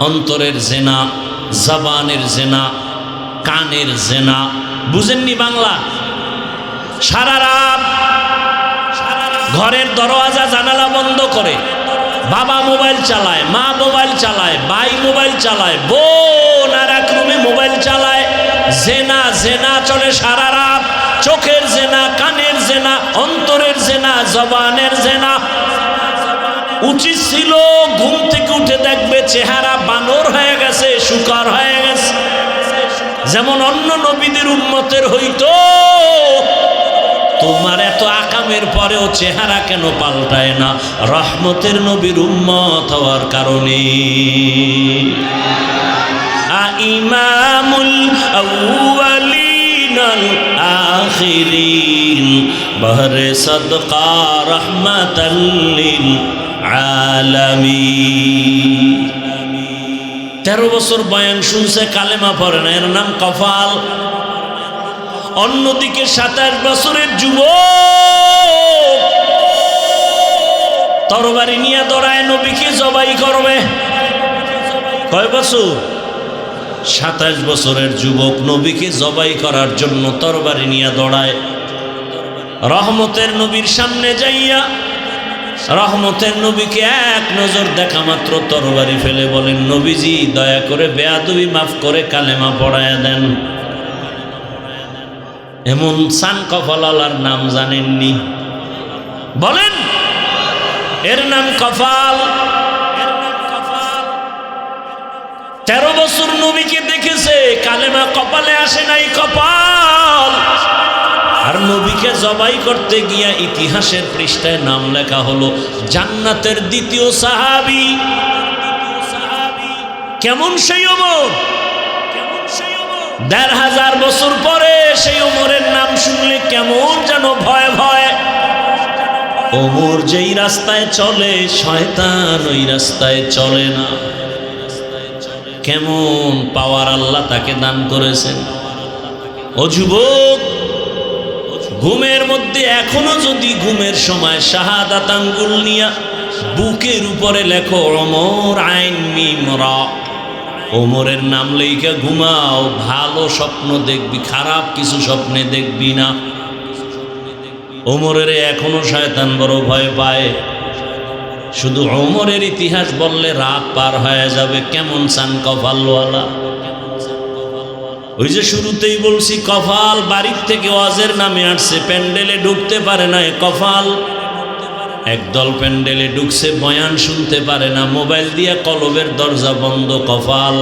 অন্তরের জেনা, জবানের জেনা, কানের জেনা। বুঝেননি বাংলা? সারা রাত ঘরের দরওয়াজা জানালা বন্ধ করে বাবা মোবাইল চালায়, মা মোবাইল চালায়, ভাই মোবাইল চালায়, বোন আর এক রুমে মোবাইল চালায়। জেনা জেনা চলে সারা রাত। চোখের জেনা, কানের জেনা, অন্তরের জেনা, জবানের জেনা। উচিত ছিল ঘুম থেকে উঠে দেখবে চেহারা বানর হয়ে গেছে, শুকর হয়ে গেছে, যেমন অন্য নবীদের উম্মতের হইতো। তোমার এত আকামের পরেও চেহারা কেন পাল্টায় না? রহমতের নবীর উম্মত হওয়ার কারণে। ইমামুল আউয়ালিন আল আখিরিন বহরে সদকা রহমাতাল লিল আলামিন। 13 বছর বয়ান শুনছে, কালেমা পড়ে না, এর নাম কপাল। অন্যদিকে 27 বছরের যুবক তরবারি নিয়ে দৌড়ায় নবীকে জবাই করবে। কয় বছর? 27 বছরের যুবক নবীকে জবাই করার জন্য তরবারি নিয়ে দৌড়ায়। রহমতের নবীর সামনে যাইয়া রহমতের নবীকে এক নজর দেখা মাত্র তরবারি ফেলে বলেন, নবীজি দয়া করে বেয়াদবি মাফ করে কালেমা পড়ায়া দেন। এমন সান কপালার নাম জানেননি? বলেন, এর নাম কপাল। 13 বছর নবীকে দেখেছে, কালেমা কপালে আসে নাই, কপাল। আর নবীকে জবাই করতে গিয়া ইতিহাসের পৃষ্ঠায় নাম লেখা হলো জান্নাতের দ্বিতীয় সাহাবী। কেমন সেই ওমর? ১৫০০ বছর পরে সেই ওমরের নাম শুনলে কেমন যেন ভয় ভয়। ওমর যেই রাস্তায় চলে শয়তান ওই রাস্তায় চলে না। কেমন পাওয়ার আল্লাহ তাকে দান করেছেন। ও যুবক, ঘুমের মধ্যে এখনো যদি ঘুমের সময় শাহাদাত আঙ্গুল নিয়া বুকের উপরে লেখো ওমর আইন মিম রা, ওমরের নাম লেখা ঘুমাও, ভালো স্বপ্ন দেখবি, খারাপ কিছু স্বপ্নে দেখবি না। ওমরের এখনো শয়তান বড় ভয় পায়। শুধু ওমরের ইতিহাস বললে রাত পার হয়ে যাবে। কেমন চান কপালওয়ালা? ওই যে শুরুতেই বলছি কপাল বাড়ির থেকে ওয়াজের নামে আসছে, প্যান্ডেলে ঢুকতে পারে না কপাল। একদল প্যান্ডেলে ঢুকছে, বয়ান শুনতে পারে না, মোবাইল দিয়ে কলবের দরজা বন্ধ কপাল।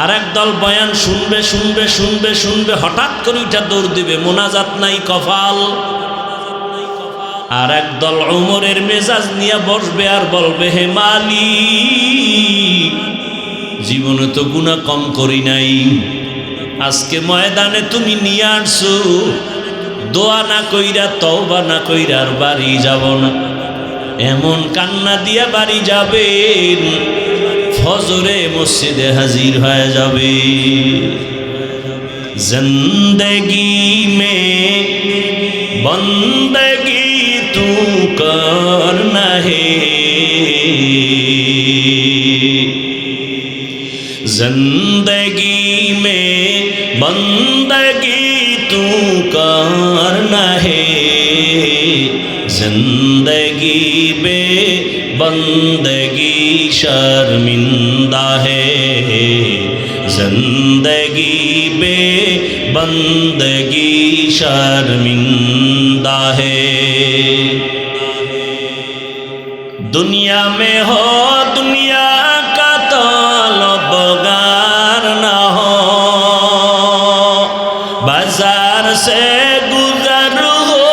আর একদল বয়ান শুনবে শুনবে শুনবে শুনবে, হঠাৎ করে এটা দৌড় দিবে, মোনাজাত নাই কপাল। আর একদল ওমরের মেজাজ নিয়ে বসবে আর বলবে হে মালিক, জীবনে তো গুনাহ কম করি নাই, আজকে ময়দানে তুমি নিয়ে আসছো, দোয়া না কইরা তওবা না কইরা আর বাড়ি যাব না। এমন কান্না দিয়া বাড়ি যাবেন, ফজরে মসজিদে হাজির হয়ে যাবে। জিন্দেগি মে বন্দেগি তু করনা হে, जिंदगी में बंदगी तू करना है, जिंदगी बे बंदगी शर्मिंदा है, जिंदगी बे बंदगी शर्मिंदा है। दुनिया में हो दुनिया तलबगार ना हो, बाजार से गुजर हो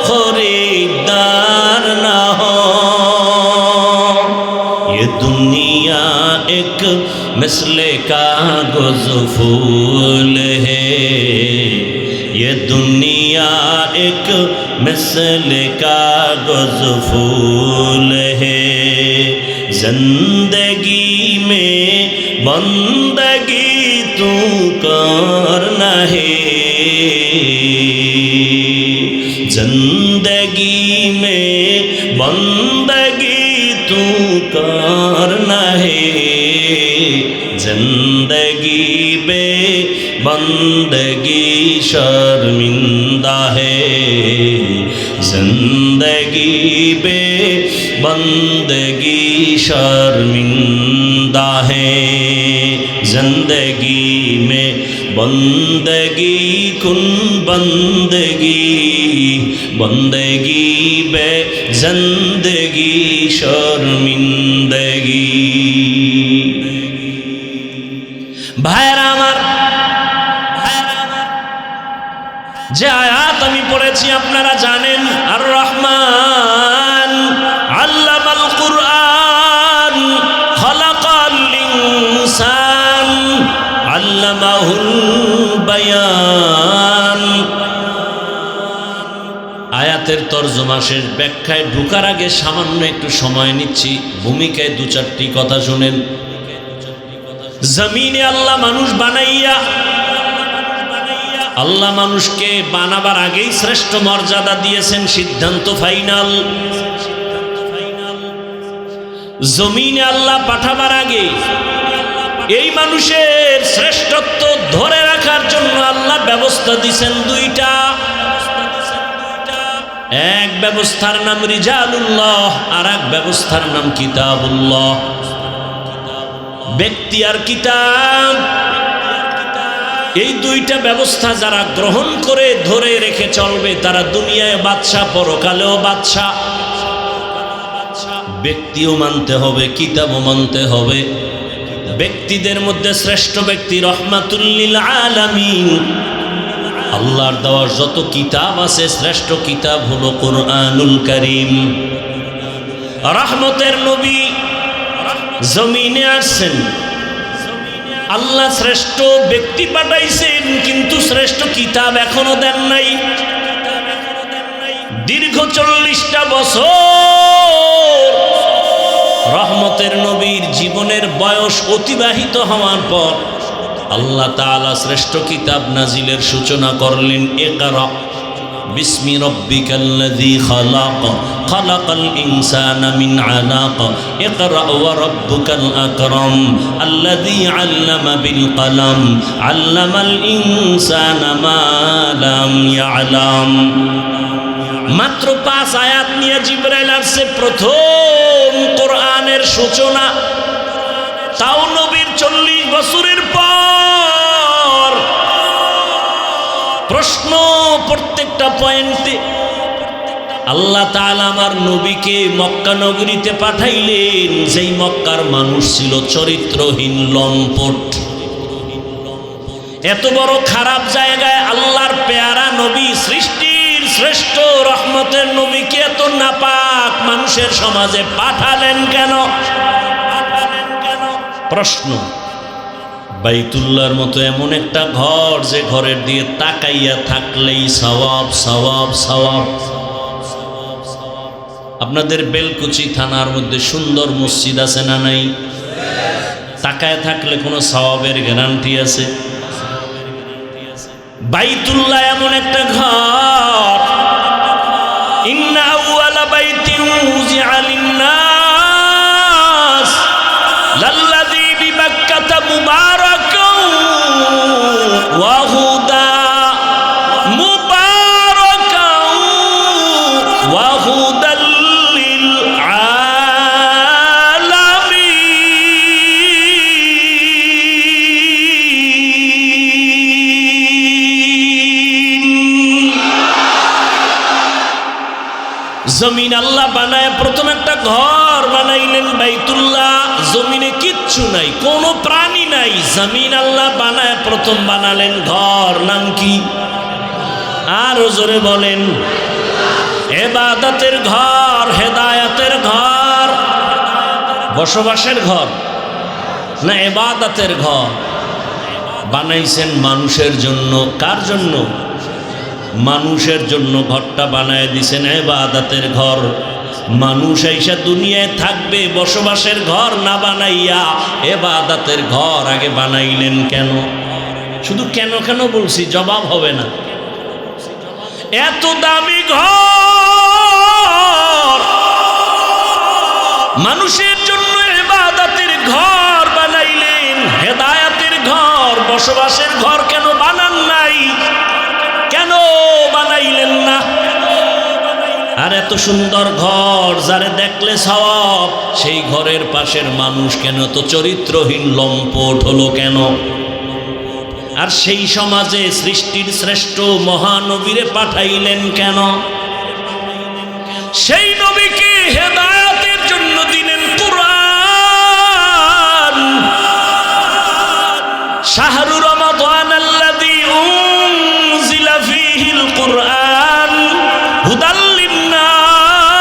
खरीदार ना हो। ये दुनिया एक मिसले कागज फूल है, ये दुनिया एक मिसले कागज फूल है। जिंदगी में बंदगी तू करना है, जिंदगी में बंदगी तू करना है, जिंदगी बे बंदगी शर्मिंदा है, जिंदगी बे बंदगी शर्मिंदा है। जिंदगी में बंदगी कुन बंदगी, बंदगी बे जिंदगी शर्मिंदगी। ভাইরা আমার, যে আয়াত আমি পড়েছি আপনারা জানেন, আর রহমান আল্লামাল কুরআন খালাকাল ইনসান আল্লামাহুল বায়ান। আয়াতের তরজমা শেষ, ব্যাখ্যায় ঢোকার আগে সামান্য একটু সময় নিচ্ছি, ভূমিকায় দু চারটি কথা শুনেন। জমিনে আল্লাহ মানুষ বানাইয়া, আল্লাহ মানুষকে বানাবার আগেই শ্রেষ্ঠ মর্যাদা দিয়েছেন, সিদ্ধান্ত ফাইনাল। জমিনে আল্লাহ পাঠাবার আগে এই মানুষের শ্রেষ্ঠত্ব ধরে রাখার জন্য আল্লাহ ব্যবস্থা দিয়েছেন দুইটা। এক ব্যবস্থার নাম রিজালুল্লাহ, আর এক ব্যবস্থার নাম কিতাবুল্লাহ। ব্যক্তি আর কিতাব, এই দুইটা ব্যবস্থা যারা গ্রহণ করে ধরে রেখে চলবে তারা দুনিয়ায় বাদশা, পরকালেও বাদশা। ব্যক্তিও মানতে হবে, কিতাবও মানতে হবে। ব্যক্তিদের মধ্যে শ্রেষ্ঠ ব্যক্তি রহমাতুল লিল আলামিন, আল্লাহর দেওয়া যত কিতাব আছে শ্রেষ্ঠ কিতাব হলো কুরআনুল কারীম। রহমতের নবী জমিনে আসছেন, আল্লাহ শ্রেষ্ঠ ব্যক্তি পাঠাইছেন, কিন্তু শ্রেষ্ঠ কিতাব এখনো দেন নাই। দীর্ঘ 40টা বছর রহমতের নবীর জীবনের বয়স অতিবাহিত হওয়ার পর আল্লাহ তাআলা শ্রেষ্ঠ কিতাব নাজিলের সূচনা করলেন। ইকরা বিসমি রাব্বিকাল্লাযী খালাক, খালাকাল ইনসানা মিন আলাক, ইকরা ওয়া রাব্বুকাল আকরাম, আল্লাযী আল্লামা বিল কলম, আল্লামাল ইনসানা মা লাম ইয়ালাম। মাত্র 5 আয়াত নিয়ে জিবরাইল আসছে, প্রথম কোরআনের সূচনা। তাও নবীর 40 বছরের পর প্রশ্ন প্রত্যেকটা পয়েন্টে। আল্লাহ তাআলা আমার নবীকে মক্কা নগরীতে পাঠাইলেন, যেই মক্কার মানুষ ছিল চরিত্রহীন, লম্পট। এত বড় খারাপ জায়গায় আল্লাহর পেয়ারা নবী, সৃষ্টির শ্রেষ্ঠ রহমতের নবীকে এত নাপাক মানুষের সমাজে পাঠালেন কেন? প্রশ্ন। বাইতুল্লাহর মতো এমন একটা ঘর, যে ঘরের দিয়ে তাকাইয়া থাকলেই সওয়াব সওয়াব সওয়াব। আপনাদের বেলকুচি থানার মধ্যে সুন্দর মসজিদ আছে না নাই? তাকায় থাকলে কোনো সওয়াবের গ্যারান্টি আছে? বাইতুল্লাহ এমন একটা ঘর, ইন্না আউয়ালা বাইতিন উযিআ লিন-নাস লাল্লাযী বিবাক্কাতা মুবারাকান ওয়া হুদা, মুবারাকান ওয়া হুদাল লিল আলামিন। জমিন আল্লাহ বানায় প্রথম একটা ঘর বানাইলেন বাইতুল্লাহ। জমিনে কিচ্ছু নাই, কোনো প্রাণী নাই, জমিন আল্লাহ বানায় প্রথম বানালেন ঘর। নাম কি? আর জোরে বলেন। ইবাদতের ঘর, হেদায়েতের ঘর, বসবাসের ঘর না ইবাদতের ঘর? বানাইছেন মানুষের জন্য। কার জন্য? মানুষের জন্য ঘরটা বানায় দিছেন ইবাদতের ঘর। মানুষ আইসা দুনিয়ায় থাকবে, বসবাসের ঘর না বানাইয়া ইবাদতের ঘর আগে বানাইলেন কেন? শুধু কেন কেন বলছি, জবাব হবে না। এত দামি ঘর, মানুষের জন্য ইবাদতের ঘর বানাইলেন, হেদায়েতের ঘর, বসবাসের ঘর কেন বানান নাই? কেন বানাইলেন না? আর এত সুন্দর ঘর, যারে দেখলে সওয়াব, সেই ঘরের পাশের মানুষ কেন তো চরিত্রহীন, লম্পট হলো কেন? আর সেই সমাজে সৃষ্টির শ্রেষ্ঠ মহানবীরে পাঠাইলেন কেন? সেই নবীকে হেদায়েতের জন্য দিলেন কুরআন। শাহরু রমাদান আল্লাযী উনজিলা ফীহিল কুরআন হুদাল লিন-নাস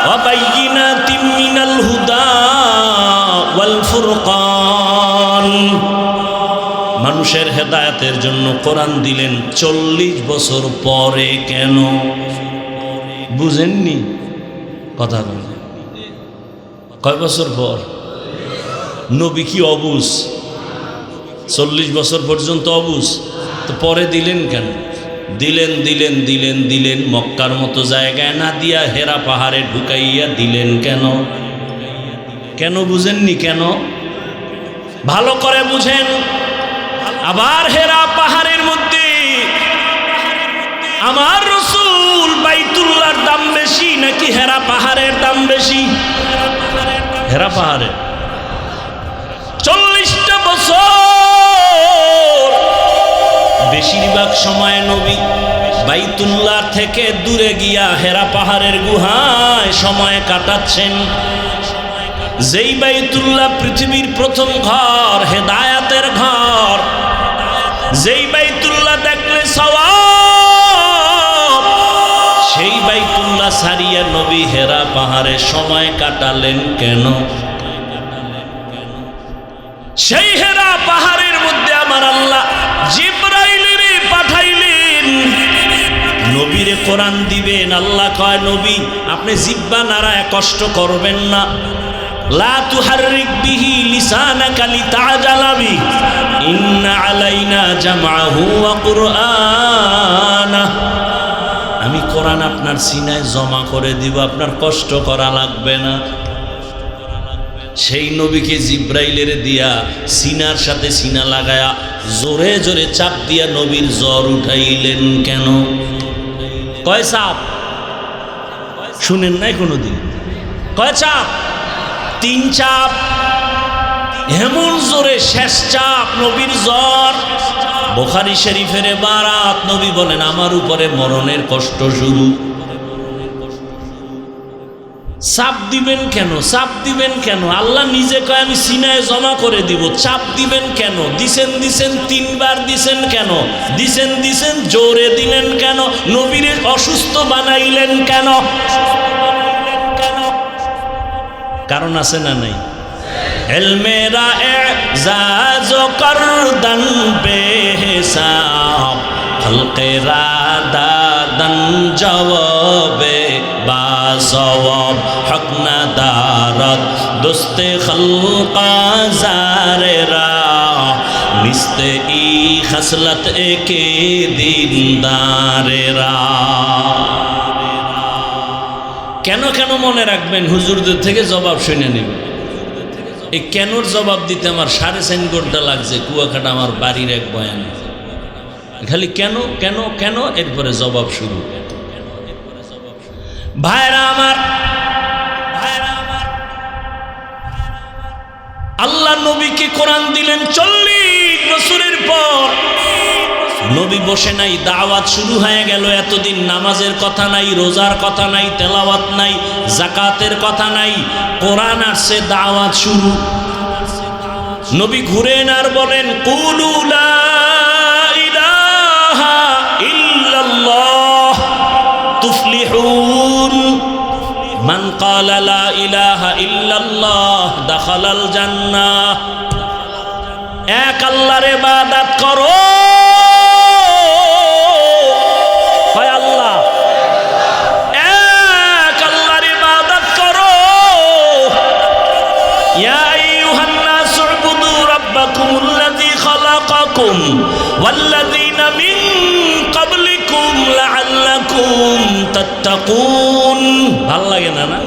ওয়া বাইয়িনাতিন মিনাল হুদা ওয়াল ফুরকান। মানুষের হেদায়েতের জন্য কোরআন দিলেন 40 বছর পরে কেন? বুঝেননি কথা? বলেন কয় বছর পর? নবী কি অবুঝ? 40 বছর পর্যন্ত অবুঝ, তো পরে দিলেন কেন? দিলেন দিলেন দিলেন দিলেন মক্কার মতো জায়গায় না দিয়া হেরা পাহাড়ে ঢুকাইয়া দিলেন কেন? কেন বুঝেননি? কেন? ভালো করে বুঝেন। আবার হেরা পাহাড়ের মধ্যে আমার রাসূল, বাইতুল্লাহর দাম বেশি নাকি হেরা পাহাড়ের দাম বেশি? হেরা পাহাড়ে 40টা বছর বেশিরভাগ সময় নবী বাইতুল্লাহ থেকে দূরে গিয়া হেরা পাহাড়ের গুহায় সময় কাটাচ্ছেন। যেই বাইতুল্লাহ পৃথিবীর প্রথম ঘর, হেদায়েতের ঘর, যেই বাইতুল্লাহ নবী হেরা পাহাড়ে সময় কাটালেন কেন? সেই হেরা পাহাড়ের মধ্যে আমার আল্লাহ জিবরাইলের পাঠাইলেন, নবীরে কোরআন দিবেন। আল্লাহ কয়, নবী আপনি জিহ্বা নাড়ায় কষ্ট করবেন না। লা তুহাররিক বিহি লিসানাকা লিতাজালা বিহি ইন্না আলাইনা জামআহু ওয়া কুরআনা। আমি কোরআন আপনার সিনায় জমা করে দিব, আপনার কষ্ট করা লাগবে না। সেই নবীকে জিব্রাইলের দিয়া সিনার সাথে সিনা লাগায়া জোরে জোরে চাপ দিয়া নবীর জ্বর উঠাইলেন কেন? কয় চাপ? শুনেন নাই কোনোদিন? কয় চাপ? 3 চাপ। এমন জোরে শেষ চাপ, নবীর জ্বর। বুখারী শরীফের বারাত, নবী বলেন আমার উপরে মরণের কষ্ট শুরু। চাপ দিবেন কেন? চাপ দিবেন কেন? আল্লাহ নিজে কয় আমি সিনায় জমা করে দিব। চাপ দিবেন কেন? দিছেন 3 বার দিছেন কেন? দিছেন জোরে দিলেন কেন? নবীর অসুস্থ বানাইলেন কেন? কারণ আছে না নাই? এলমেরা এজাজ করদন বেহিসাব খলকেরা দাদন জওয়াবে বাসওয়াব হক না দারত দোস্তে খলকা জারেরা নিস্তে ই খসলত একে দিনদারেরা। কেন কেন মনে রাখবেন, হুজুরদের থেকে জবাব শুনে নেবেন। এই কেনর জবাব দিতে আমার 4.5 ঘন্টা লাগছে। কুয়াকাটা আমার বাড়ির এক বয়ান, খালি কেন কেন কেন, এরপরে জবাব শুরু। ভাইরা আমার, আল্লাহ নবীকে কোরআন দিলেন 40 বছরের পর। নবী বসে নাই, দাওয়াত শুরু হয়ে গেল। এতদিন নামাজের কথা নাই, রোজার কথা নাই, তেলাওয়াত নাই, যাকাতের কথা নাই, কোরআন আসছে, দাওয়াত শুরু। নবী ঘুরেন আর বলেন কুলু লা ইলাহা ইল্লাল্লাহ তুফলিহুন মান ক্বালা লা ইলাহা ইল্লাল্লাহ দাখালাল জান্নাহ। এক আল্লাহর ইবাদত করো। ওয়াল্লাযীনা মিন ক্বাবলিকুম লাআল্লাকুম তাত্তাকুন। ভাল লাগে না? না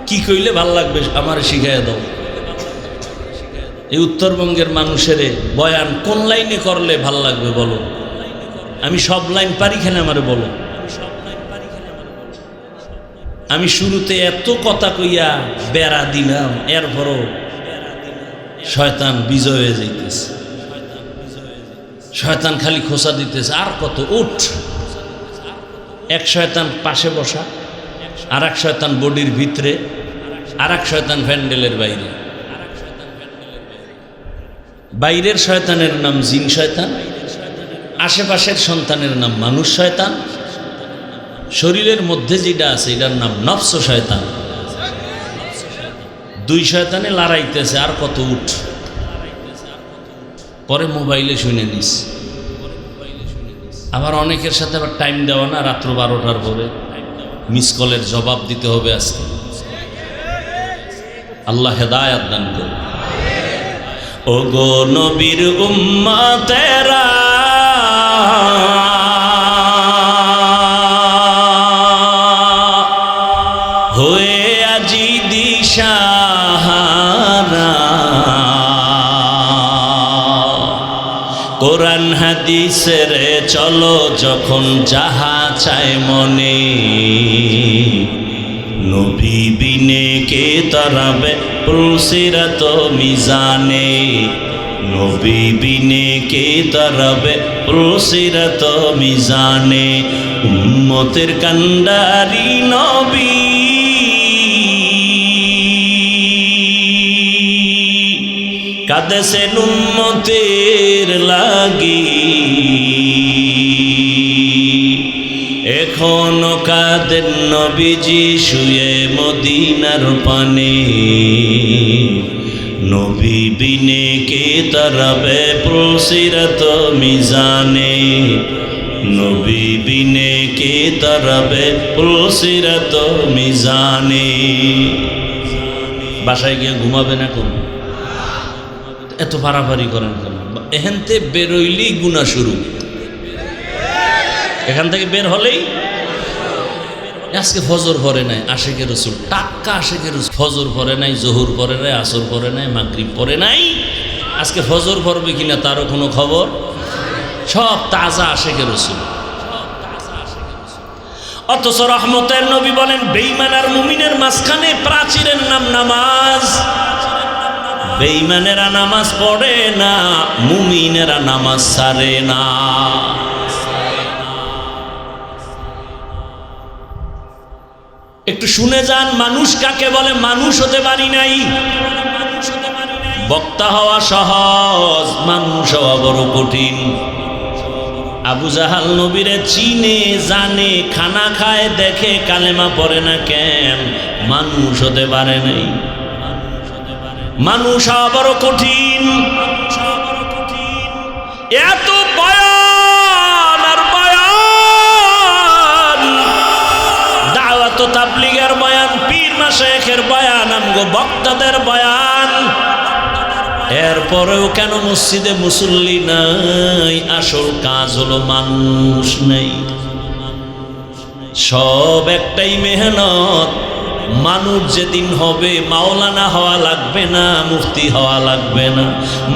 কি কইলে ভাল লাগবে আমার শিখাইয়া দাও। এই উত্তরবঙ্গের মানুষের বয়ান কোন লাইনে করলে ভাল লাগবে বলো? আমি সব লাইন পারি, কেন আমারে বলো। আমি শুরুতে এত কথা কইয়া বেড়া দিলাম, এরপরও শয়তান বিজয় হয়ে যাইতেছে। শয়তান খালি খোঁচা দিতেছে, আর কত উঠ। এক শয়তান পাশে বসা, আর এক শয়তান বডির ভিতরে, আর এক শয়তান প্যান্ডেলের বাইরে। বাইরের শয়তানের নাম জিন শয়তান, আশেপাশের সন্তানের নাম মানুষ শয়তান, শরীরের মধ্যে যেটা আছে এটার নাম নফস শয়তান। 2 শয়তানে লড়াইতেছে, আর কত উঠ। পরে মোবাইলে শুনে নিস। আবার অনেকের সাথে আবার টাইম দেওয়া না, রাত্র 12টার পরে মিস কলের জবাব দিতে হবে আজকে। আল্লাহ হেদায়েত দান করুন। ও গো নবীর উম্মতেরা, হয়ে আজি দিশাহারা, কোরআন হাদিসের চলো যখন যাহা চায় মনে, নবী বিনে কে তরাবে পুলসিরাত মিজানে, নবী বিনে কে তরাবে পুলসিরাত মিজানে। উম্মতের কান্ডারি নবী, কাঁদেছেন উম্মতের লাগি। এখনো কাঁদেন নবীজি শুয়ে মদিনার পানে, নবী বিনে কে তারাবে পুলসিরাত মিজানে, নবী বিনে কে তারাবে পুলসিরাত মিজানে। বাসায় গিয়ে ঘুমাবেন এখন? এত ফাড়াফাড়ি করেন কেন? এখানতে বেরোইলেই গুনাহ শুরু, এখান থেকে বের হলেই। আজকে ফজর পড়ে নাই আশিকের রসুল, টাক্কা আশিকের রসুল। ফজর পড়ে নাই, জোহর পড়ে নাই, আসর পড়ে নাই, মাগরিব পড়ে নাই। আজকে ফজর পড়বে কিনা তারও কোনো খবর। সব তাজা আশিকের রসুল। অথচ রহমতের নবী বলেন বেঈমান আর মুমিনের মাঝখানে প্রাচীরের নাম নামাজ। বেঈমানেরা নামাজ পড়ে না, মুমিনেরা নামাজ ছাড়ে না। একটু শুনে যান, মানুষ কাকে বলে? মানুষ হতে পারি নাই। বক্তা হওয়া সহজ, মানুষ হওয়া বড় কঠিন। আবু জাহাল নবীরে চিনে জানে, খানা খায় দেখে, কালেমা পড়ে না কেন? মানুষ হতে পারে নাই। মানুষ হওয়া বড় কঠিন। এত বয়ান আর বয়ান, দাওয়াত ও তাবলীগের বয়ান, পীর মাশায়েখের বয়ান, আমগো বক্তাদের বয়ান, এরপরেও কেন মসজিদে মুসল্লি নাই? আসল কাজ হলো মানুষ নেই। সব একটাই মেহনত। মানুষ যেদিন হবে, মাওলানা হওয়া লাগবে না, মুফতি হওয়া লাগবে না।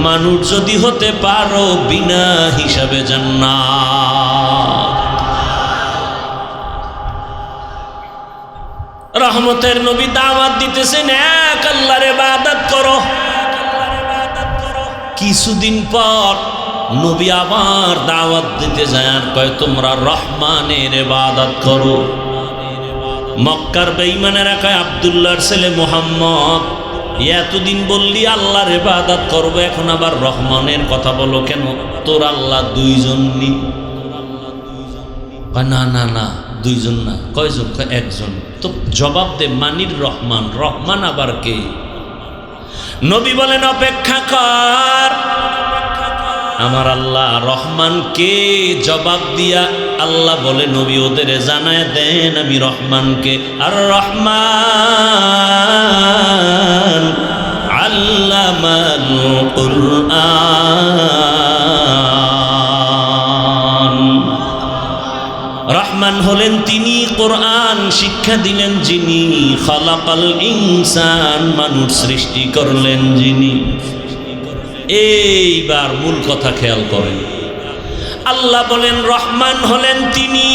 মানুষ যদি হতে পারো, বিনা হিসাবে জান্নাত। রহমতের নবী দাওয়াত দিতেছেন, এক আল্লাহর ইবাদত করো। কিছুদিন পর নবী আবার দাওয়াত দিতে যায়, আর কয় তোমরা রহমানের ইবাদত করো। মক্কার বেঈমানেরা কয় আব্দুল্লাহর ছেলে মুহাম্মদ, এতদিন বললি আল্লাহর ইবাদত করবো, এখন আবার রহমানের কথা বলো কেন? তোর আল্লাহ দুইজন নি? না না না, দুইজন না। কয়জন? একজন। তো জবাব দে, মানির রহমান, রহমান আবার কে? নবী বলেন অপেক্ষা কর, আমার আল্লাহ রহমান কে? জবাব দিয়া আল্লাহ বলে নবী ওদের জানায় দেন আমি রহমানকে। আর রহমান আল্লামাল কুরআন। রহমান হলেন তিনি, কোরআন শিক্ষা দিলেন যিনি। খালাকাল ইনসান, মানুষ সৃষ্টি করলেন যিনি। এইবার মূল কথা খেয়াল করেন, আল্লাহ বলেন রহমান হলেন তিনি,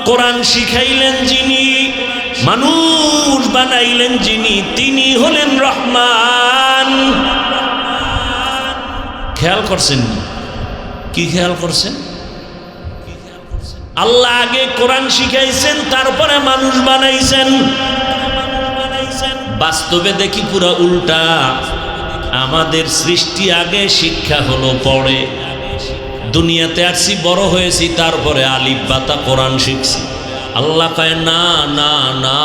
কোরআন শিখাইলেন যিনি, মানুষ বানাইলেন যিনি, তিনি হলেন রহমান। খেয়াল করছেন? কি খেয়াল করছেন? আল্লাহ আগে কোরআন শিখাইছেন, তারপরে মানুষ বানাইছেন। বাস্তবে দেখি পুরো উল্টা। আমাদের সৃষ্টি আগে, শিক্ষা হলো পরে। দুনিয়াতে আসছি, বড় হয়েছি, তারপরে আলিফ বাতা কোরআন শিখছি। আল্লাহ কয় না না না,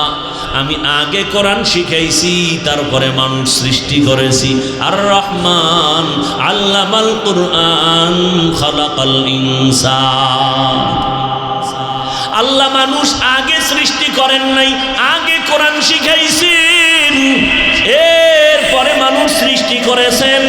আমি আগে কোরআন শিখাইছি, তারপরে মানুষ সৃষ্টি করেছি। আর রহমান আল্লামাল কুরআন খালাকাল ইনসান। আল্লাহ মানুষ আগে সৃষ্টি করেন নাই, আগে কোরআন শিখাইছেন, এরপরে মানুষ সৃষ্টি করেছেন।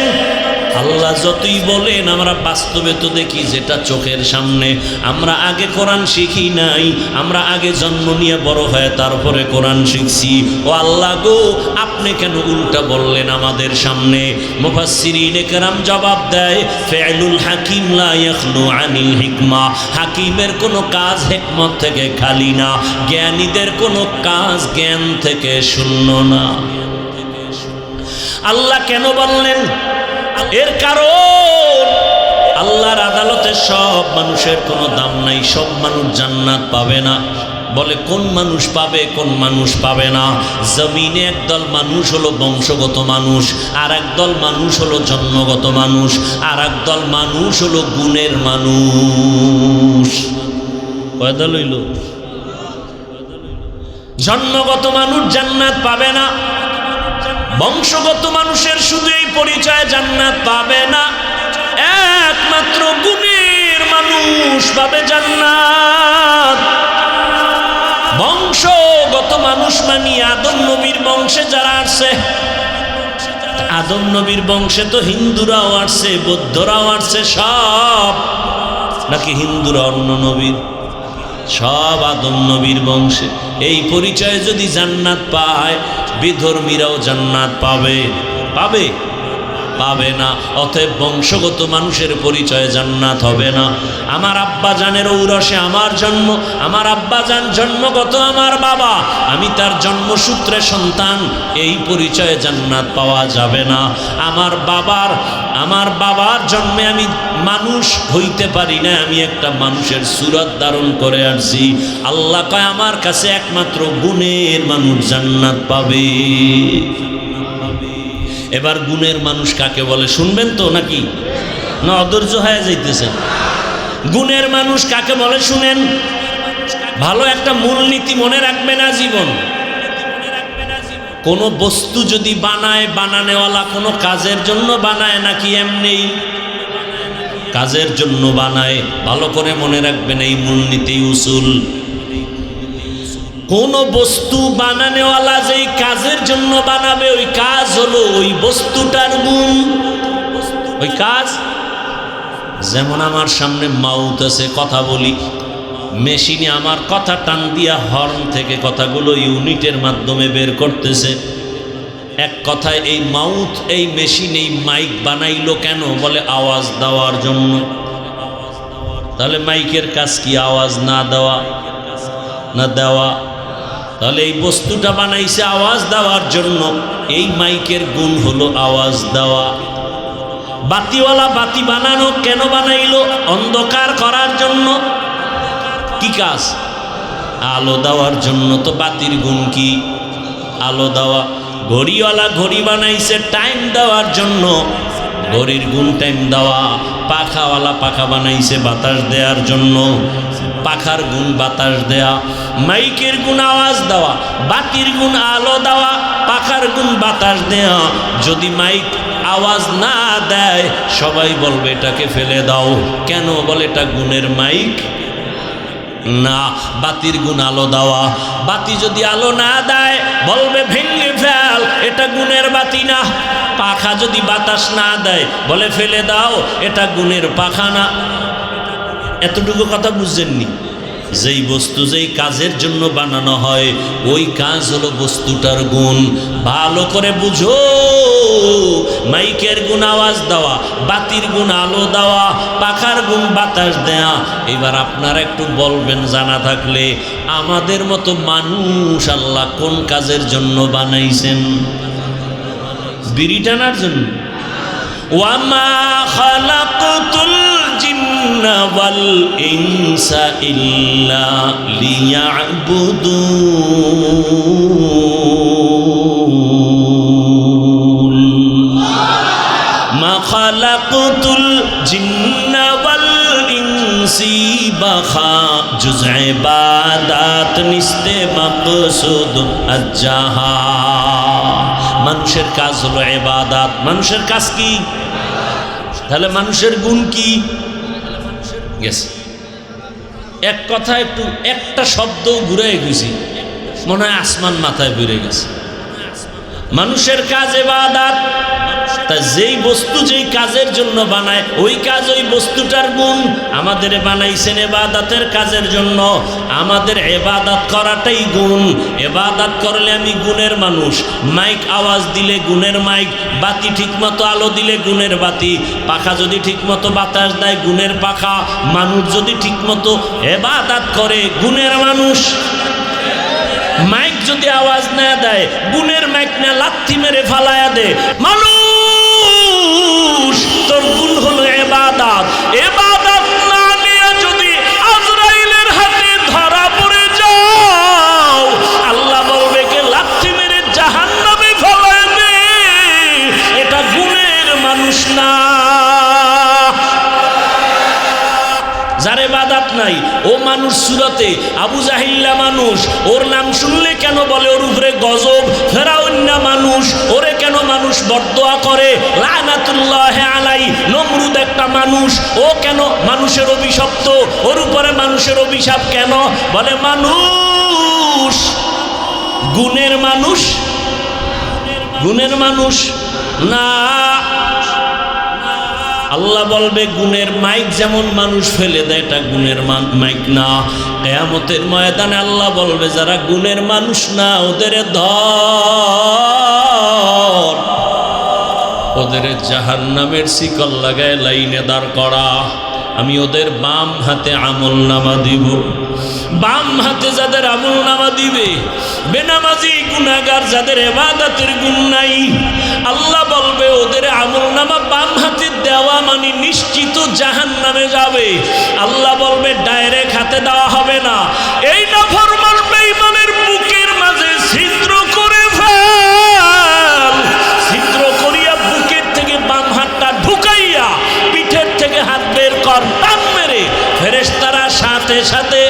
আল্লাহ যতই বলেন, আমরা বাস্তবে তো দেখি যেটা চোখের সামনে। আমরা আগে কোরআন শিখি নাই, আমরা আগে জন্ম নিয়ে বড় হয়ে তারপরে কোরআন শিখছি। ও আল্লাহ গো, আপনি কেন উল্টা বললেন আমাদের সামনে? মুফাসসিরিনে কেরাম জবাব দেয়, ফি'লুল হাকিম লা ইয়াখলু আনিল হিকমা। হাকিমের কোনো কাজ হিকমত থেকে খালি না, জ্ঞানীদের কোনো কাজ জ্ঞান থেকে শূন্য না। আল্লাহ কেন বললেন? এর কারণ আল্লাহর আদালতে সব মানুষের কোনো দাম নাই, সব মানুষ জান্নাত পাবে না। বলে কোন মানুষ পাবে, কোন মানুষ পাবে না? জমিনে একদল মানুষ হলো বংশগত মানুষ, আর একদল মানুষ হলো জন্মগত মানুষ, আর একদল মানুষ হলো গুণের মানুষ। কয়দা লইল? জন্মগত মানুষ জান্নাত পাবে না, বংশগত মানুষের শুধু এই পরিচয় জান্নাত পাবে না, একমাত্র গুণের মানুষ পাবে জান্নাত। বংশগত মানুষ মানে আদম নবীর বংশে যারা আসছে, আদম নবীর বংশে তো হিন্দুরাও আসছে, বৌদ্ধরাও আসছে, সব নাকি হিন্দুরা অন্য নবীর? সব আদম নবীর বংশে। এই পরিচয়ে যদি জান্নাত পায়, বিধর্মীরাও জান্নাত পাবে? পাবে? পাবে না। অতএব বংশগত মানুষের পরিচয়ে জান্নাত হবে না। আমার আব্বা জানের ঔরসে আমার জন্ম, আমার আব্বা জান জন্মগত আমার বাবা, আমি তার জন্মসূত্রে সন্তান, এই পরিচয়ে জান্নাত পাওয়া যাবে না। আমার বাবার জন্মে আমি মানুষ হইতে পারি না, আমি একটা মানুষের সুরত ধারণ করে আসছি। আল্লাহ কয় আমার কাছে একমাত্র গুণের মানুষ জান্নাত পাবে। এবার গুণের মানুষ কাকে বলে শুনবেন তো, নাকি না অধৈর্য হয়ে যাইতেছেন? গুণের মানুষ কাকে বলে শুনেন, ভালো একটা মূলনীতি মনে রাখবে না জীবন। কোনো বস্তু যদি বানায়, বানানেওয়ালা কোনো কাজের জন্য বানায় নাকি এমনি? কাজের জন্য বানায়। ভালো করে মনে রাখবেন এই মূলনীতি উসুল। কোন বস্তু বানানেওয়ালা যেই কাজের জন্য বানাবে, ওই কাজ হলো ওই বস্তুটার গুণ, ওই কাজ। যেমন আমার সামনে মাউথ আছে, কথা বলি, মেশিনে আমার কথা টান দিয়া হর্ন থেকে কথাগুলো ইউনিটের মাধ্যমে বের করতেছে। এক কথায় এই মাউথ, এই মেশিন, এই মাইক বানাইলো কেন? বলে আওয়াজ দেওয়ার জন্য। তাহলে মাইকের কাজ কি আওয়াজ না দেওয়া না দেওয়া? তাহলে এই বস্তুটা বানাইছে আওয়াজ দেওয়ার জন্য, এই মাইকের গুণ হলো আওয়াজ দেওয়া। বাতিওয়ালা বাতি বানানো কেন বানাইলো? অন্ধকার করার জন্য। কি কাজ? আলো দেওয়ার জন্য। তো বাতির গুণ কি? আলো দেওয়া। ঘড়িওয়ালা ঘড়ি বানাইছে টাইম দেওয়ার জন্য, ঘড়ির গুণ টাইম দেওয়া। পাখাওয়ালা পাখা বানাইছে বাতাস দেওয়ার জন্য, পাখার গুণ বাতাস দেয়া। মাইকের গুণ আওয়াজ দেওয়া, বাতির গুণ আলো দেওয়া, পাখার গুণ বাতাস দেয়া। যদি মাইক আওয়াজ না দেয়, সবাই বলবে এটাকে ফেলে দাও। কেন? বলে এটা গুণের মাইক না। বাতির গুণ আলো দেওয়া। বাতি যদি আলো না দেয়, বলবে ভেঙে ফেল, এটা গুণের বাতি না। পাখা যদি বাতাস না দেয়, বলে ফেলে দাও, এটা গুণের পাখা না। এতটুকু কথা বুঝছেননি? যেই বস্তু যেই কাজের জন্য বানানো হয়, ওই কাজ হলো বস্তুটার গুণ। ভালো করে বুঝো। মাইকের গুণ আওয়াজ দেওয়া, বাতির গুণ আলো দেওয়া, পাখার গুণ বাতাস দেয়া। এবার আপনারা একটু বলবেন জানা থাকলে, আমাদের মতো মানুষ আল্লাহ কোন কাজের জন্য বানাইছেন? বিড়ি টানার জন্য। ওয়ামা খালাকতুল জিন্না ওয়াল ইনসা ইল্লা লিয়াবুদুন। মা খালাকতুল জিন্না ওয়াল ইনসি বাখা জুজ ইবাদাত নিস্তে মাকসুদ আজ্জাহা। মানুষের কাজ হলো ইবাদত। মানুষের কাজ কি? তাহলে মানুষের গুণ কি? গেছে এক কথা। একটু একটা শব্দ ঘুরে গেছি, মনে হয় আসমান মাথায় ঘুরে গেছে। মানুষের কাজ ইবাদত। তা যেই বস্তু যেই কাজের জন্য বানায়, ওই কাজ ওই বস্তুটার গুণ। আমাদের বানাইছেন ইবাদতের কাজের জন্য, আমাদের ইবাদত করাটাই গুণ। ইবাদত করলে আমি গুণের মানুষ। মাইক আওয়াজ দিলে গুণের মাইক, বাতি ঠিকমতো আলো দিলে গুণের বাতি, পাখা যদি ঠিকমতো বাতাস দেয় গুণের পাখা, মানুষ যদি ঠিকমতো ইবাদত করে গুণের মানুষ। মাইক যদি আওয়াজ না দেয়, গুণের মাইক না লাথি মেরে ফালায়া দে। মানুষ তোর গুণ হলো ইবাদত। ইবাদত না নিয়ে যদি আজরাইলের হাতে ধরা পড়ে যাও, আল্লাহ বলবে কে লাথি মেরে জাহান্নামে ফেলায় দে। এটা গুণের মানুষ না। যার ইবাদত নাই, ও মানুষ সুরতে আবু জাহিল্লা মানুষ, ওর নাম শুনলে কেন বলে ওর উপরে গজব, ফেরাউন্না মানুষ, ওরে কেন মানুষ বরদোয়া করে, লানাতুল্লাহ আলাই, নমরুদ একটা মানুষ, ও কেন মানুষের অভিশপ্ত, ওর উপরে মানুষের অভিশাপ কেন, বলে মানুষ গুণের মানুষ, গুণের মানুষ না। আল্লাহ বলবে গুণের মাইক যেমন মানুষ ফেলে দেয়, এটা গুণের মাইক না। কিয়ামতের ময়দানে আল্লাহ বলবে যারা গুণের মানুষ না ওদের ধর, ওদের জাহান্নামের শিকল লাগায় লাইনে দাঁড় করা। আমি ওদের বাম হাতে আমল নামা দিব, বাম হাতে যাদের আমল নামা দিবে, বেনামাজি গুনাহগার যাদের ইবাদতের গুণ নাই, আল্লাহ বলবে ওদের আমল নামা বাম হাতে দেওয়া মানে নিশ্চিত জাহান্নামে যাবে। আল্লাহ বলবে ডাইরেক্ট হাতে দেওয়া হবে না, এই নাফরমান বেঈমানের বুকের মাঝে ছিদ্র করে ফেল, ছিদ্র করিয়া বুকের থেকে বাম হাতটা ঢুকাইয়া পিঠের থেকে হাত বের কর, টান মেরে ফেরেশতারা সাথে সাথে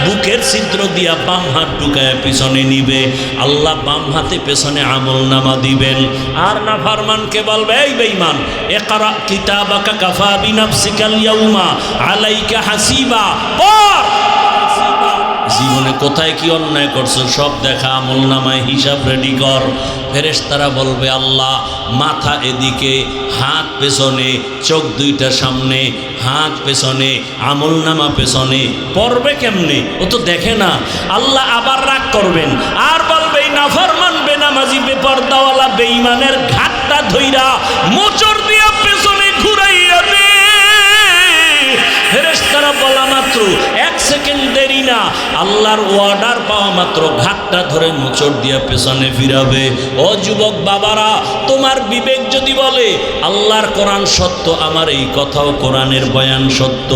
বুকের ছিদ্র দিয়া বাম হাত ঢুকায় পিছনে নিবে। আল্লাহ বাম হাতে পেছনে আমল নামা দিবেন। আর নাফরমানকে বলবে এই বেঈমান, ইকরা কিতাবাকা কাফা বিনাফসিকাল ইয়াউমা আলাইকা হাসিবা, পড় জীবনে কোথায় কি অন্যায় করছো সব দেখা, আমল নামায় হিসাব রেডি কর। ফেরেশতারা বলবে আল্লাহ মাথা এদিকে, হাত পেছনে, চোখ দুইটা সামনে, হাত পেছনে, আমল নামা পেছনে, পড়বে কেমনে, ও তো দেখে না। আল্লাহ আবার রাগ করবেন আর বলবে এই নাফরমান বেনামাজি বেপরদাওয়ালা বেঈমানের ঘাটটা ধইরা মোচড় দিয়া পেছনে ঘুরাইয়া দে। ফেরেশতারা বলা মাত্র এক সেকেন্ড দেরি না, আল্লাহর অর্ডার পাওয়া মাত্র ঘাটটা ধরে মোচড় দিয়া পেছনে ফিরাবে। ও যুবক বাবারা, তোমার বিবেক যদি বলে আল্লাহর কোরআন সত্য, আমার এই কথাও কোরআনের বয়ান সত্য।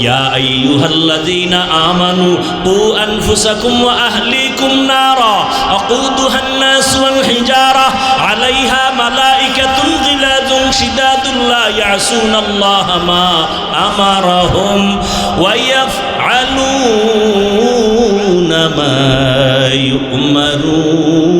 ইয়া আইয়ুহাল্লাযীনা আমানু কু আনফুসাকুম ওয়া আহলিকুম নারা আকুদুহান নাস ওয়াল হিজারা আলাইহা মালাইকাতুন গিলাযুন শিদাদুন লা ইয়াসুনাল্লাহা মা আমারাহুম ওয়া ইয়াফআলুনা মা ইউমারুন।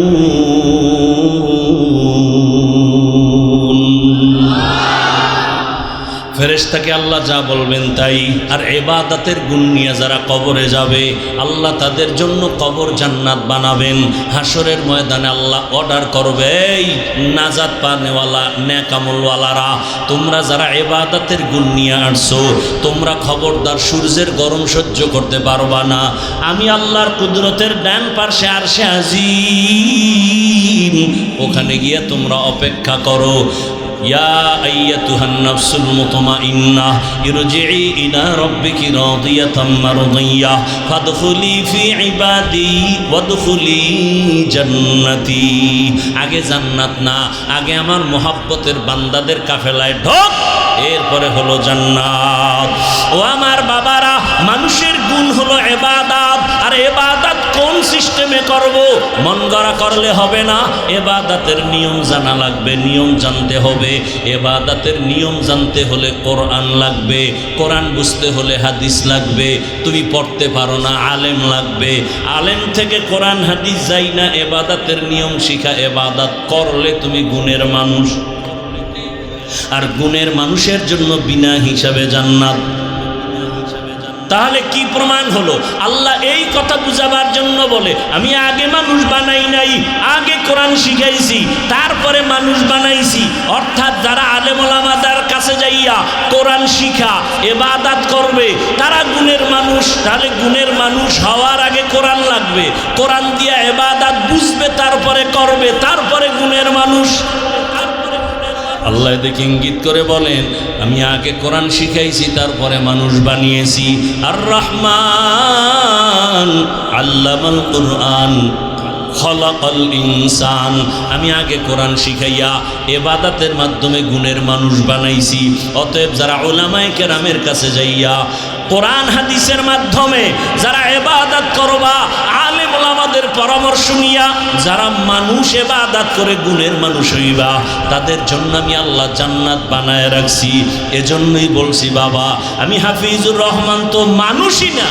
ফেরেশতাকে আল্লাহ যা বলবেন তাই। আর ইবাদতের গুণ নিয়ে যারা কবরে যাবে আল্লাহ তাদের জন্য কবর জান্নাত বানাবেন। হাসরের ময়দানে আল্লাহ অর্ডার করবে, এই নাজাত পানেওয়ালা নেক আমলওয়ালারা, তোমরা যারা ইবাদতের গুণ নিয়ে আসছো তোমরা খবরদার সূর্যের গরম সহ্য করতে পারবা না। আমি আল্লাহর কুদরতের ডান পাশে আরশে আজিম, ওখানে গিয়ে তোমরা অপেক্ষা করো। ইয়া আইয়াতুহান নাফসুল মুতমাইন্নাহ ইরজিই ইলা রাব্বিকি রাদিয়াতাম মারদিয়াহ ফাদখুলি ফি ইবাদি ওয়াদখুলি জান্নাতি। আগে জান্নাত না, আগে আমার মোহাব্বতের বান্দাদের কাফেলায় ঢোক, এরপরে হলো জান্নাত। ও আমার বাবারা, মানুষের গুণ হলো ইবাদত। আর ইবাদত কোন সিস্টেমে করব? মন গড়া করলে হবে না, ইবাদতের নিয়ম জানা লাগবে, নিয়ম জানতে হবে। ইবাদতের নিয়ম জানতে হলে কোরআন লাগবে, কোরআন বুঝতে হলে হাদিস লাগবে। তুমি পড়তে পারো না, আলেম লাগবে, আলেম থেকে কোরআন হাদিস যাই না, ইবাদতের নিয়ম শিখা। ইবাদত করলে তুমি গুণের মানুষ, আর গুণের মানুষের জন্য বিনা হিসাবে জান্নাত। তাহলে কি প্রমাণ হলো? আল্লাহ এই কথা বুঝাবার জন্য বলে আমি আগে মানুষ বানাই নাই, আগে কোরআন শিখাইছি, তারপরে মানুষ বানাইছি। অর্থাৎ যারা আলেম ওলামাদের কাছে যাইয়া কোরআন শিখা ইবাদত করবে তারা গুণের মানুষ। তাহলে গুণের মানুষ হওয়ার আগে কোরআন লাগবে, কোরআন দিয়া ইবাদত বুঝবে, তারপরে করবে, তারপরে গুণের মানুষ। আল্লাহ দেখে ইঙ্গিত করে বলেন আমি আগে কোরআন শিখাইছি, তারপরে মানুষ বানিয়েছি। আর রহমান আল্লামাল কোরআন, খলাকাল ইনসান। আমি আগে কোরআন শিখাইয়া ইবাদতের মাধ্যমে গুণের মানুষ বানাইছি। অতএব যারা উলামায়ে কেরামের কাছে যাইয়া কোরআন হাদিসের মাধ্যমে যারা ইবাদত করবা, আলেম ওলামাদের পরামর্শ নিয়া যারা মানুষ ইবাদত করে গুণের মানুষ হইবা, তাদের জন্য আমি আল্লাহ জান্নাত বানায় রাখছি। এজন্যই বলছি বাবা, আমি হাফিজুর রহমান তো মানুষই না।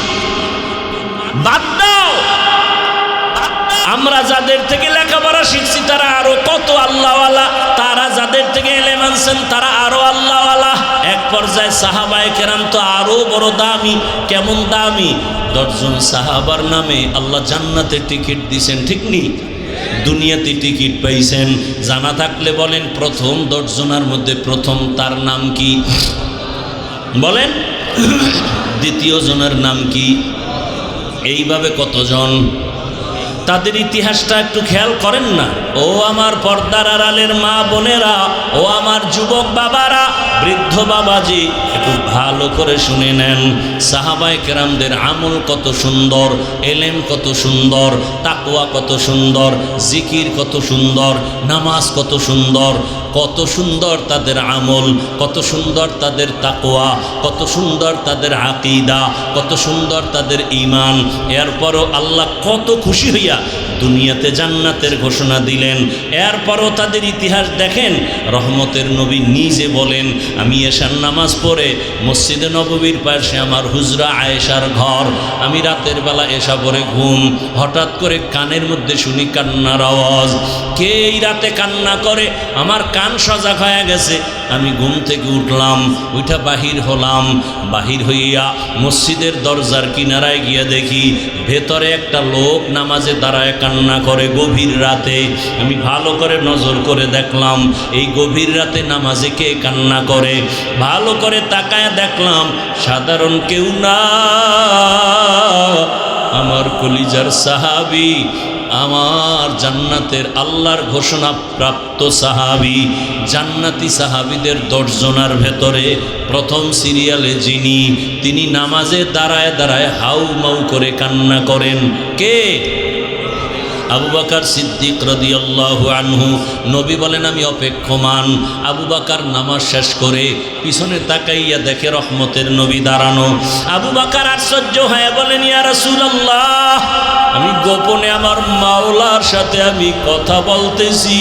বাদ দাও, আমরা যাদের থেকে লেখাপড়া শিখছি তারা আরো কত আল্লাহওয়ালা, তারা যাদের থেকে ইলম আনছেন তারা আরো আল্লাহওয়ালা। এক পর্যায়ে সাহাবায়ে কেরাম তো আরো বড় দামি। কেমন দামি? 10 জন সাহাবার নামে আল্লাহ জান্নাতে টিকিট দিয়েছেন, ঠিক নি? দুনিয়াতে টিকিট পাইছেন। জানা থাকলে বলেন, প্রথম 10 জনের মধ্যে প্রথম তার নাম কি বলেন? দ্বিতীয় জনের নাম কি? এইভাবে কতজন? তাদের ইতিহাসটা একটু খেয়াল করেন না। ও আমার পর্দার আড়ালের মা বোনেরা, ও আমার যুবক বাবারা, বৃদ্ধ বাবাজি, একটু ভালো করে শুনে নেন। সাহাবায়ে কেরামদের আমল কত সুন্দর, এলেম কত সুন্দর, তাকওয়া কত সুন্দর, জিকির কত সুন্দর, নামাজ কত সুন্দর, কত সুন্দর তাদের আমল, কত সুন্দর তাদের তাকওয়া, কত সুন্দর তাদের আকীদা, কত সুন্দর তাদের ঈমান। এরপরও আল্লাহ কত খুশি হইয়া দুনিয়াতে জান্নাতের ঘোষণা দিলেন। এরপরও তাদের ইতিহাস দেখেন। রহমতের নবী নিজে বলেন, আমি এশার নামাজ পড়ে মসজিদে নববীর পাশে আমার হুজরা আয়েশার ঘর, আমি রাতের বেলা এশা পরে ঘুম, হঠাৎ করে কানের মধ্যে শুনি কান্নার আওয়াজ। কে এই রাতে কান্না করে? আমার কান সজাগ হয়ে গেছে। আমি ঘুম থেকে উঠলাম, উঠা বাহির হলাম। বাহির হইয়া মসজিদের দরজার কিনারায় গিয়ে দেখি ভেতরে একটা লোক নামাজে দাঁড়ায় কান্না করে গভীর রাতে। আমি ভালো করে নজর করে দেখলাম এই গভীর রাতে নামাজে কে কান্না করে। ভালো করে তাকায় দেখলাম সাধারণ কেউ না, আমার কলিজার সাহাবী, আমার জান্নাতের আল্লাহর ঘোষণা প্রাপ্ত সাহাবী। জান্নাতি সাহাবীদের 10 জনের ভেতরে প্রথম সিরিয়ালে যিনি, তিনি নামাজে দাঁড়ায় দাঁড়ায় হাউ মাউ করে কান্না করেন। কে? আবু বকর সিদ্দিক রাদিয়াল্লাহু আনহু। নবী বলেন, আমি অপেক্ষমান। আবু বকর নামাজ শেষ করে পিছনে তাকাইয়া দেখে রহমতের নবী দাঁড়ানো। আবু বকর আশ্চর্য হয়ে বলেন, ইয়া রাসূলুল্লাহ, আমি গোপনে আমার মাওলার সাথে আমি কথা বলতেছি,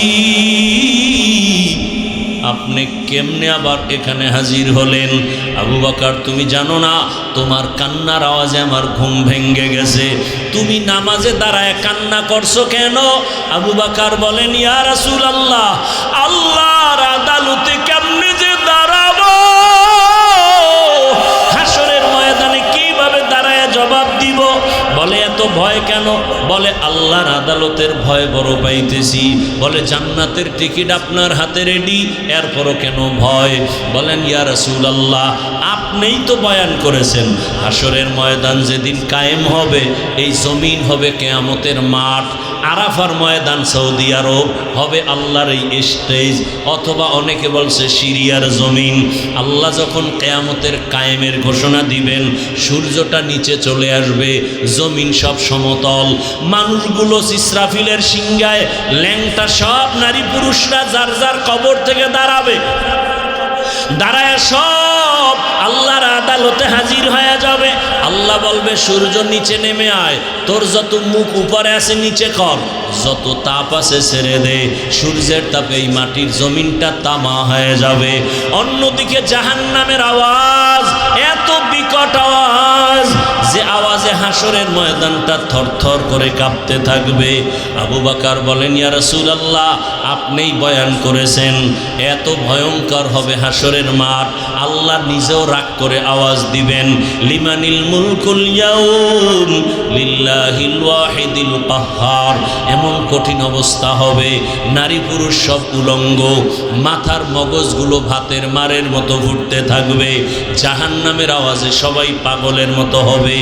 আপনি কেমনে আবার এখানে হাজির হলেন? আবু বকর, তুমি জানো না তোমার কান্নার আওয়াজে আমার ঘুম ভেঙে গেছে, তুমি নামাজে দাঁড়ায় কান্না করছো কেন? আবু বকর বলেন, ইয়া রাসূলুল্লাহ, আল্লাহর আদালতে কেমনে যে দাঁড়াবো, হাসরের ময়দানে কিভাবে দাঁড়ায় জবাব দিব? বলে, এত ভয় কেন? বলে, আল্লাহর আদালতের ভয় বড় পাইতেছি। বলে, জান্নাতের টিকিট আপনার হাতে রেডি, এরপরও কেন ভয়? বলেন, ইয়া রাসূলুল্লাহ, আপনিই তো বয়ান করেছেন হাসরের ময়দান যেদিন কায়েম হবে, এই জমিন হবে কিয়ামতের মাঠ, আরাফার ময়দান সৌদি আরব হবে আল্লাহর এই স্টেজ, অথবা অনেকে বলছে সিরিয়ার জমিন। আল্লাহ যখন কিয়ামতের কায়েমের ঘোষণা দিবেন, সূর্যটা নিচে চলে আসবে, জমিন সব সমতল, মানুষগুলো ইসরাফিলের সিংহায় ল্যাংটা সব নারী পুরুষরা যার যার কবর থেকে দাঁড়াবে, দাঁড়ায় সব আল্লাহর আদালতে হাজির হয়ে যাবে। আল্লাহ বলবে, সূর্য নিচে নেমে আয়, তোর যত মুখ উপরে আছে নিচে কর, যত তাপ আছে ছেড়ে দে। সূর্যের তাপে এই মাটির জমিনটা তামা হয়ে যাবে। অন্যদিকে জাহান্নামের আওয়াজ এত বিকট আওয়াজ যে আওয়াজে হাসরের ময়দানটা থরথর করে কাঁপতে থাকবে। আবু বকর বলেন, ইয়া রাসূলুল্লাহ, আপনিই বয়ান করেছেন এত ভয়ঙ্কর হবে হাসরের মাঠ। আল্লাহ নিজেও রাগ করে আওয়াজ দিবেন, লিমানিল মুলকুল ইয়াউম লিল্লাহিল ওয়াহিদিল কাহ্হার। এমন কঠিন অবস্থা হবে, নারী পুরুষ সব উলঙ্গ, মাথার মগজগুলো ভাতের মারের মতো ঘুরতে থাকবে। জাহান্নামের আওয়াজে সবাই পাগলের মতো হবে।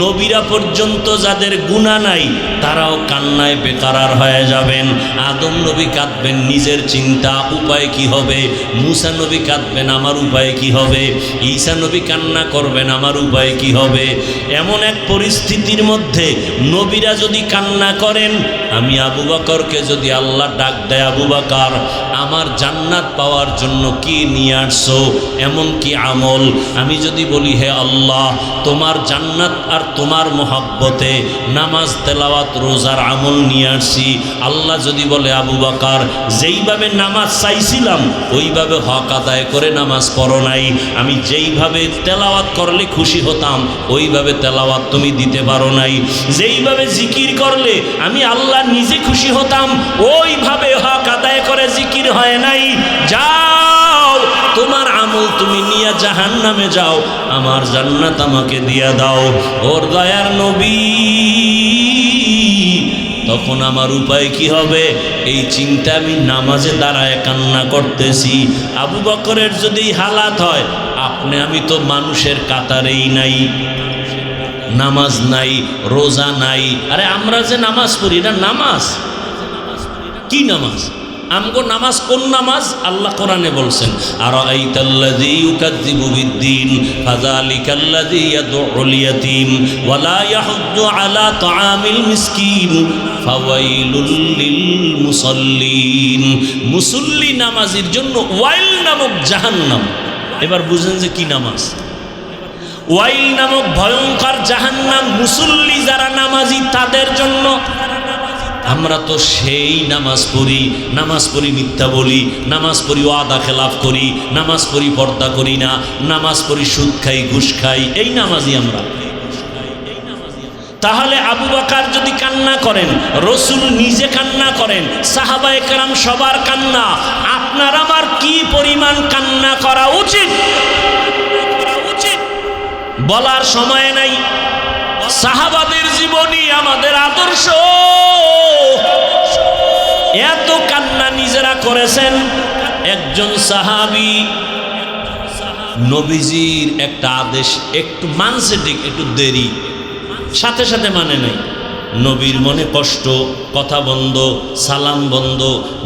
নবীরা পর্যন্ত যাদের গুনাহ নাই তারাও কান্নায় বেকারার হয়ে যাবেন। আদম নবী কাঁদবেন নিজের চিন্তা, উপায় কি হবে। মুসা নবী কাঁদবেন, আমার উপায় কি হবে। ঈসা নবী কান্না করবেন, আমার উপায় কি হবে। এমন এক পরিস্থিতির মধ্যে নবীরা যদি কান্না করেন, আমি আবু বকরকে যদি আল্লাহ ডাক দেয়, আবু বকর আমার জান্নাত পাওয়ার জন্য কি নিয়ে আসছো, এমন কি আমল? আমি যদি বলি হে আল্লাহ তোমার জান্নাত আর তোমার মহব্বতে নামাজ তেলাওয়াত রোজার আমল নিয়ে আসছি, আল্লাহ যদি বলে আবু বকর যেইভাবে নামাজ চাইছিলাম ওইভাবে হক আদায় করে নামাজ পড়ো নাই, আমি যেইভাবে তেলাওয়াত করলে খুশি হতাম ওইভাবে তেলাওয়াত তুমি দিতে পারো নাই, যেইভাবে জিকির করলে আমি আল্লাহ নিজে খুশি হতাম ওইভাবে হক আদায় করে জিকির হয় নাই, যাও তোমার আমল তুমি নিয়ে জাহান্নামে যাও, আমার জান্নাত আমাকে দিয়া দাও। ওর দয়ার নবী তখন আমার উপায় কি হবে এই চিন্তা, আমি নামাজে দাঁড়ায় কান্না করতেছি। আবু বকরের যদি হালাত হয়, আপনি আমি তো মানুষের কাতারেই নাই, নামাজ নাই, রোজা নাই। আরে আমরা যে নামাজ পড়ি না, নামাজ কি নামাজ? আমগো নামাজ কোন নামাজ? আল্লাহ কোরআনে বলছেন আরাআইতাল্লাযী ইউকাযযিবু বিদ্দীন ফাযালিকাল্লাযী ইয়াদউল ইয়াতীম ওয়া লা ইয়াহুদ্দু আলা তাআমিল মিসকিন ফাওয়াইলুল লিল মুসাল্লিন। মুসল্লি নামাজির জন্য ওয়াইল নামক জাহান্নাম। এবার বুঝেন যে কি নামাজ। ওয়াইল নামক ভয়ঙ্কর জাহান্নাম মুসল্লি যারা নামাজি তাদের জন্য। আমরা তো সেই নামাজ পড়ি মিথ্যা বলি, নামাজ পড়ি ওয়াদা খেলাফ করি, নামাজ পড়ি পর্দা করি না, নামাজ পড়ি সুদ খাই, ঘুষ খাই, এই নামাজি আমরা। তাহলে আবু বকর যদি কান্না করেন, রসুল নিজে কান্না করেন, সাহাবায়ে কেরাম সবার কান্না, আপনার আমার কি পরিমাণ কান্না করা উচিত বলার সময় নাই। সাহাবাদের জীবনী আমাদের আদর্শ, এত কান্না নিজেরা করেছেন। একজন সাহাবী নবীজির একটা আদেশ একটু মানছে, ঠিক একটু দেরি, সাথে সাথে মানে নাই। নবীর মনে কষ্ট, কথা বন্ধ, সালাম বন্ধ।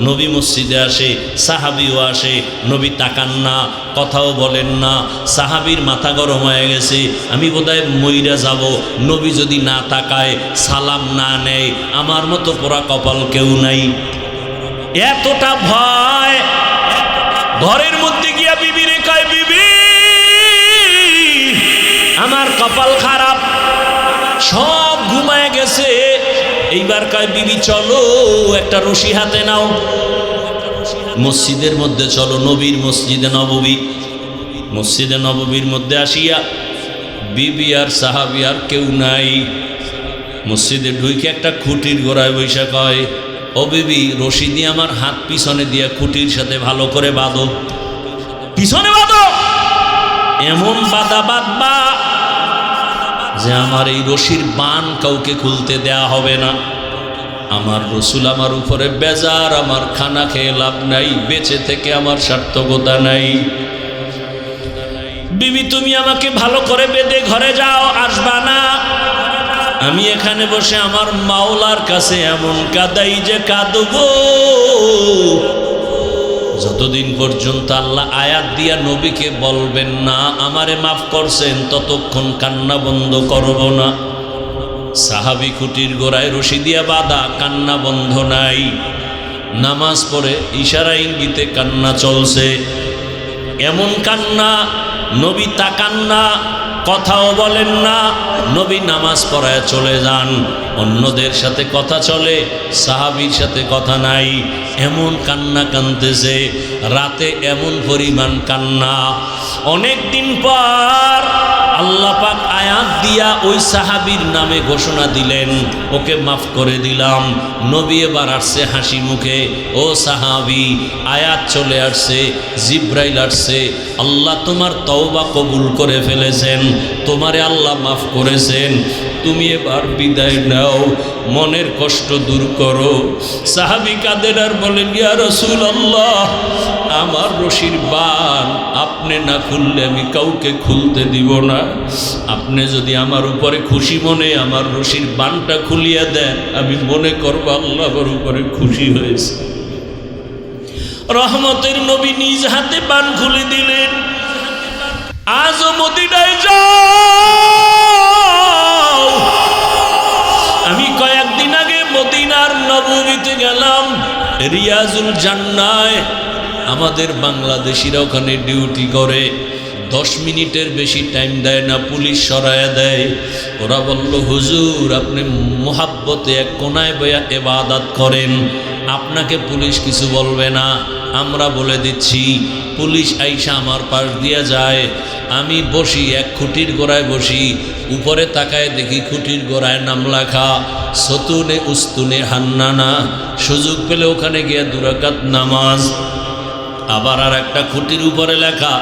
নবী মসজিদে আসে, সাহাবিও আসে, নবী তাকান না, কথাও বলেন না। সাহাবীর মাথা গরম হয়ে গেছে, আমি বোধহয় মইরা যাব, নবী যদি না তাকায়, সালাম না নেয়, আমার মতো পোড়া কপাল কেউ নাই। এতটা ভয়, ঘরের মধ্যে গিয়া বিবিরে কয়, বিবি আমার কপাল খারাপ, সব ঘুমায় গেছে। এইবার কয়, বিবি চলো একটা রশি হাতে নাও, মসজিদের মধ্যে চলো, নবীর মসজিদে নববী। মসজিদে নববীর মধ্যে আসিয়া বিবি আর সাহাবী আর কেউ নাই। মসজিদে ঢুকে একটা খুঁটির গোড়ায় বৈশা কয়, ও বিবি রশি দিয়ে আমার হাত পিছনে দিয়া খুঁটির সাথে ভালো করে বাঁধো, পিছনে বাঁধো, এমন বাঁধা বাঁধবা যে আমার এই রশির বান কাউকে খুলতে দেয়া হবে না। আমার রসুল আমার উপরে বেজার, আমার খানা খেয়ে লাভ নাই, বেঁচে থেকে আমার সার্থকতা নাই। বিবি তুমি আমাকে ভালো করে বেঁধে ঘরে যাও, আসবা না। আমি এখানে বসে আমার মাওলার কাছে এমন কাঁদাই যে কাঁদবো, যতদিন পর্যন্ত আল্লাহ আয়াত দিয়া নবীকে বলবেন না আমারে মাফ করছেন, ততক্ষণ কান্না বন্ধ করব না। সাহাবী খুঁটির গোড়ায় রশি দিয়া বাঁধা, কান্না বন্ধ নাই। নামাজ পড়ে ইশারা ইঙ্গিতে কান্না চলছে, এমন কান্না নবী তাকান না, কথাও বলেন না। নবী নামাজ পড়ায় চলে যান, অন্যদের সাথে কথা চলে, সাহাবীর সাথে কথা নাই। এমন কান্না কাঁদতেছে, রাতে এমন পরিমাণ কান্না। অনেক দিন পর আল্লাহ পাক আয়াত দিয়া ওই সাহাবীর নামে ঘোষণা দিলেন, ওকে মাফ করে দিলাম। নবী এবার আসছে হাসি মুখে, ও সাহাবী আয়াত চলে আসছে, জিব্রাইল আসছে, আল্লাহ তোমার তওবা কবুল করে ফেলেছেন, তোমারে আল্লাহ মাফ করেছেন, তুমি এবার বিদায় নাও, মনের কষ্ট দূর করো। সাহাবী কাঁদেন আর বলেন, ইয়া রাসূলুল্লাহ আমার রশির বান আপনি না খুললে আমি কাউকে খুলতে দিব না। আপনি যদি আমার উপরে খুশি মনে আমার রশির বানটা খুলিয়া দেন, আমি মনে করব আল্লাহ আমার উপরে খুশি হয়েছে। রহমতের নবী নিজ হাতে বান খুলে দিলেন। আজও মদিনায় যাও, আমি কয়েকদিন আগে মদিনার নব মিরাজুল জান্নায় আমাদের বাংলাদেশিরা ওখানে ডিউটি করে, 10 মিনিটের বেশি টাইম দেয় না, পুলিশ সরায়া দেয়। ওরা বলল, হুজুর আপনি মোহাব্বতে এক কোনায় বয়া ইবাদত করেন, আপনাকে পুলিশ কিছু বলবে না। আমরা বলে দিচ্ছি, পুলিশ আইসা আমার পাশ দিয়ে যায়, আমি বসি এক খুঁটির গোড়ায় বসি, উপরে তাকায় দেখি খুঁটির গোড়ায় নাম লেখা সতুনে উস্তুনে হান্নানা। সুযোগ পেলে ওখানে গিয়ে 2 রাকাত নামাজ। আবার আর একটা খুঁটির উপরে লেখা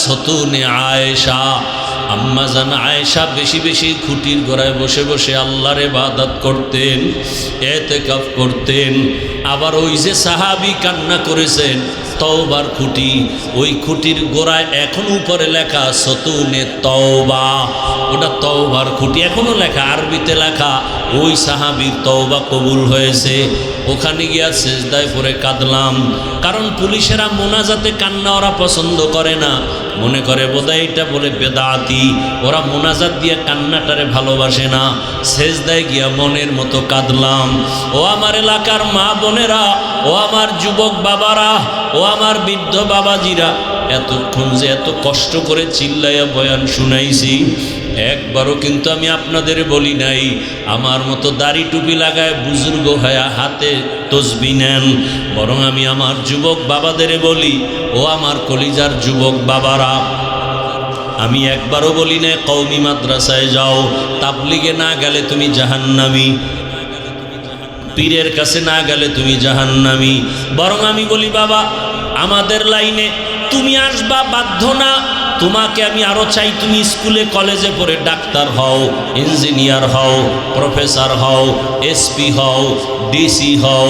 সতুনে আয়েশা। আম্মা জান আয়েশা বেশি বেশি খুঁটির গোড়ায় বসে বসে আল্লাহর ইবাদত করতেন, ইতিকাফ করতেন। আবার ওই যে সাহাবী কান্না করেছেন তওবার খুঁটি, ওই খুঁটির গোড়ায় এখন উপরে লেখা সতুনে তওবা, ওটা তওবার খুঁটি এখনো লেখা, আরবিতে লেখা। ওই সাহাবীর তওবা কবুল হয়েছে। ওখানে গিয়া সেজদায় পড়ে কাঁদলাম, কারণ পুলিশেরা মোনাজাতে কান্না ওরা পছন্দ করে না, মনে করে বোধহয় এটা বলে বেদাতি, ওরা মোনাজাত দিয়ে কান্নাটারে ভালোবাসে না। সেজদায় গিয়া মনের মতো কাঁদলাম। ও আমার এলাকার মা বোনেরা, ও আমার যুবক বাবারা, ও আমার বৃদ্ধ বাবাজিরা, এতক্ষণ যে এত কষ্ট করে চিল্লাইয়া বয়ান শুনাইছি, একবারও কিন্তু আমি আপনাদের বলি নাই আমার মতো দাড়ি টুপি লাগায় বুজুর্গ হয়া হাতে তসবি নেন, বরং আমি আমার যুবক বাবাদের বলি, ও আমার কলিজার যুবক বাবারা, আমি একবারও বলি না কওমি মাদ্রাসায় যাও, তাবলিগে না গেলে তুমি জাহান্নামী, পীরের কাছে না গেলে তুমি জাহান্নামী। বরং আমি বলি, বাবা আমাদের লাইনে তুমি আসবা বাধ্য না, তোমাকে আমি আরো চাই তুমি স্কুলে কলেজে পড়ে ডাক্তার হও, ইঞ্জিনিয়ার হও, প্রফেসর হও, এসপি হও, ডিসি হও,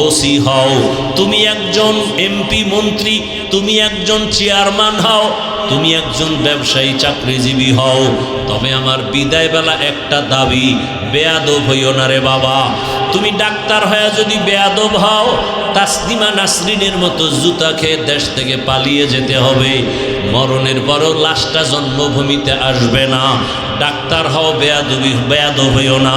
ওসি হও, তুমি একজন এমপি মন্ত্রী, তুমি একজন চেয়ারম্যান হও, তুমি একজন ব্যবসায়ী চাকরিজীবী হও। তবে আমার বিদায় বেলা একটা দাবি, বেয়াদব হইও না রে বাবা। তুমি ডাক্তার হয়ে যদি বেয়াদব হও, তাসলিমা নাসরিনের মতো জুতা খেয়ে দেশ থেকে পালিয়ে যেতে হবে, মরণের পরও লাশটা জন্মভূমিতে আসবে না। ডাক্তার হও বেয়াদব হইও না,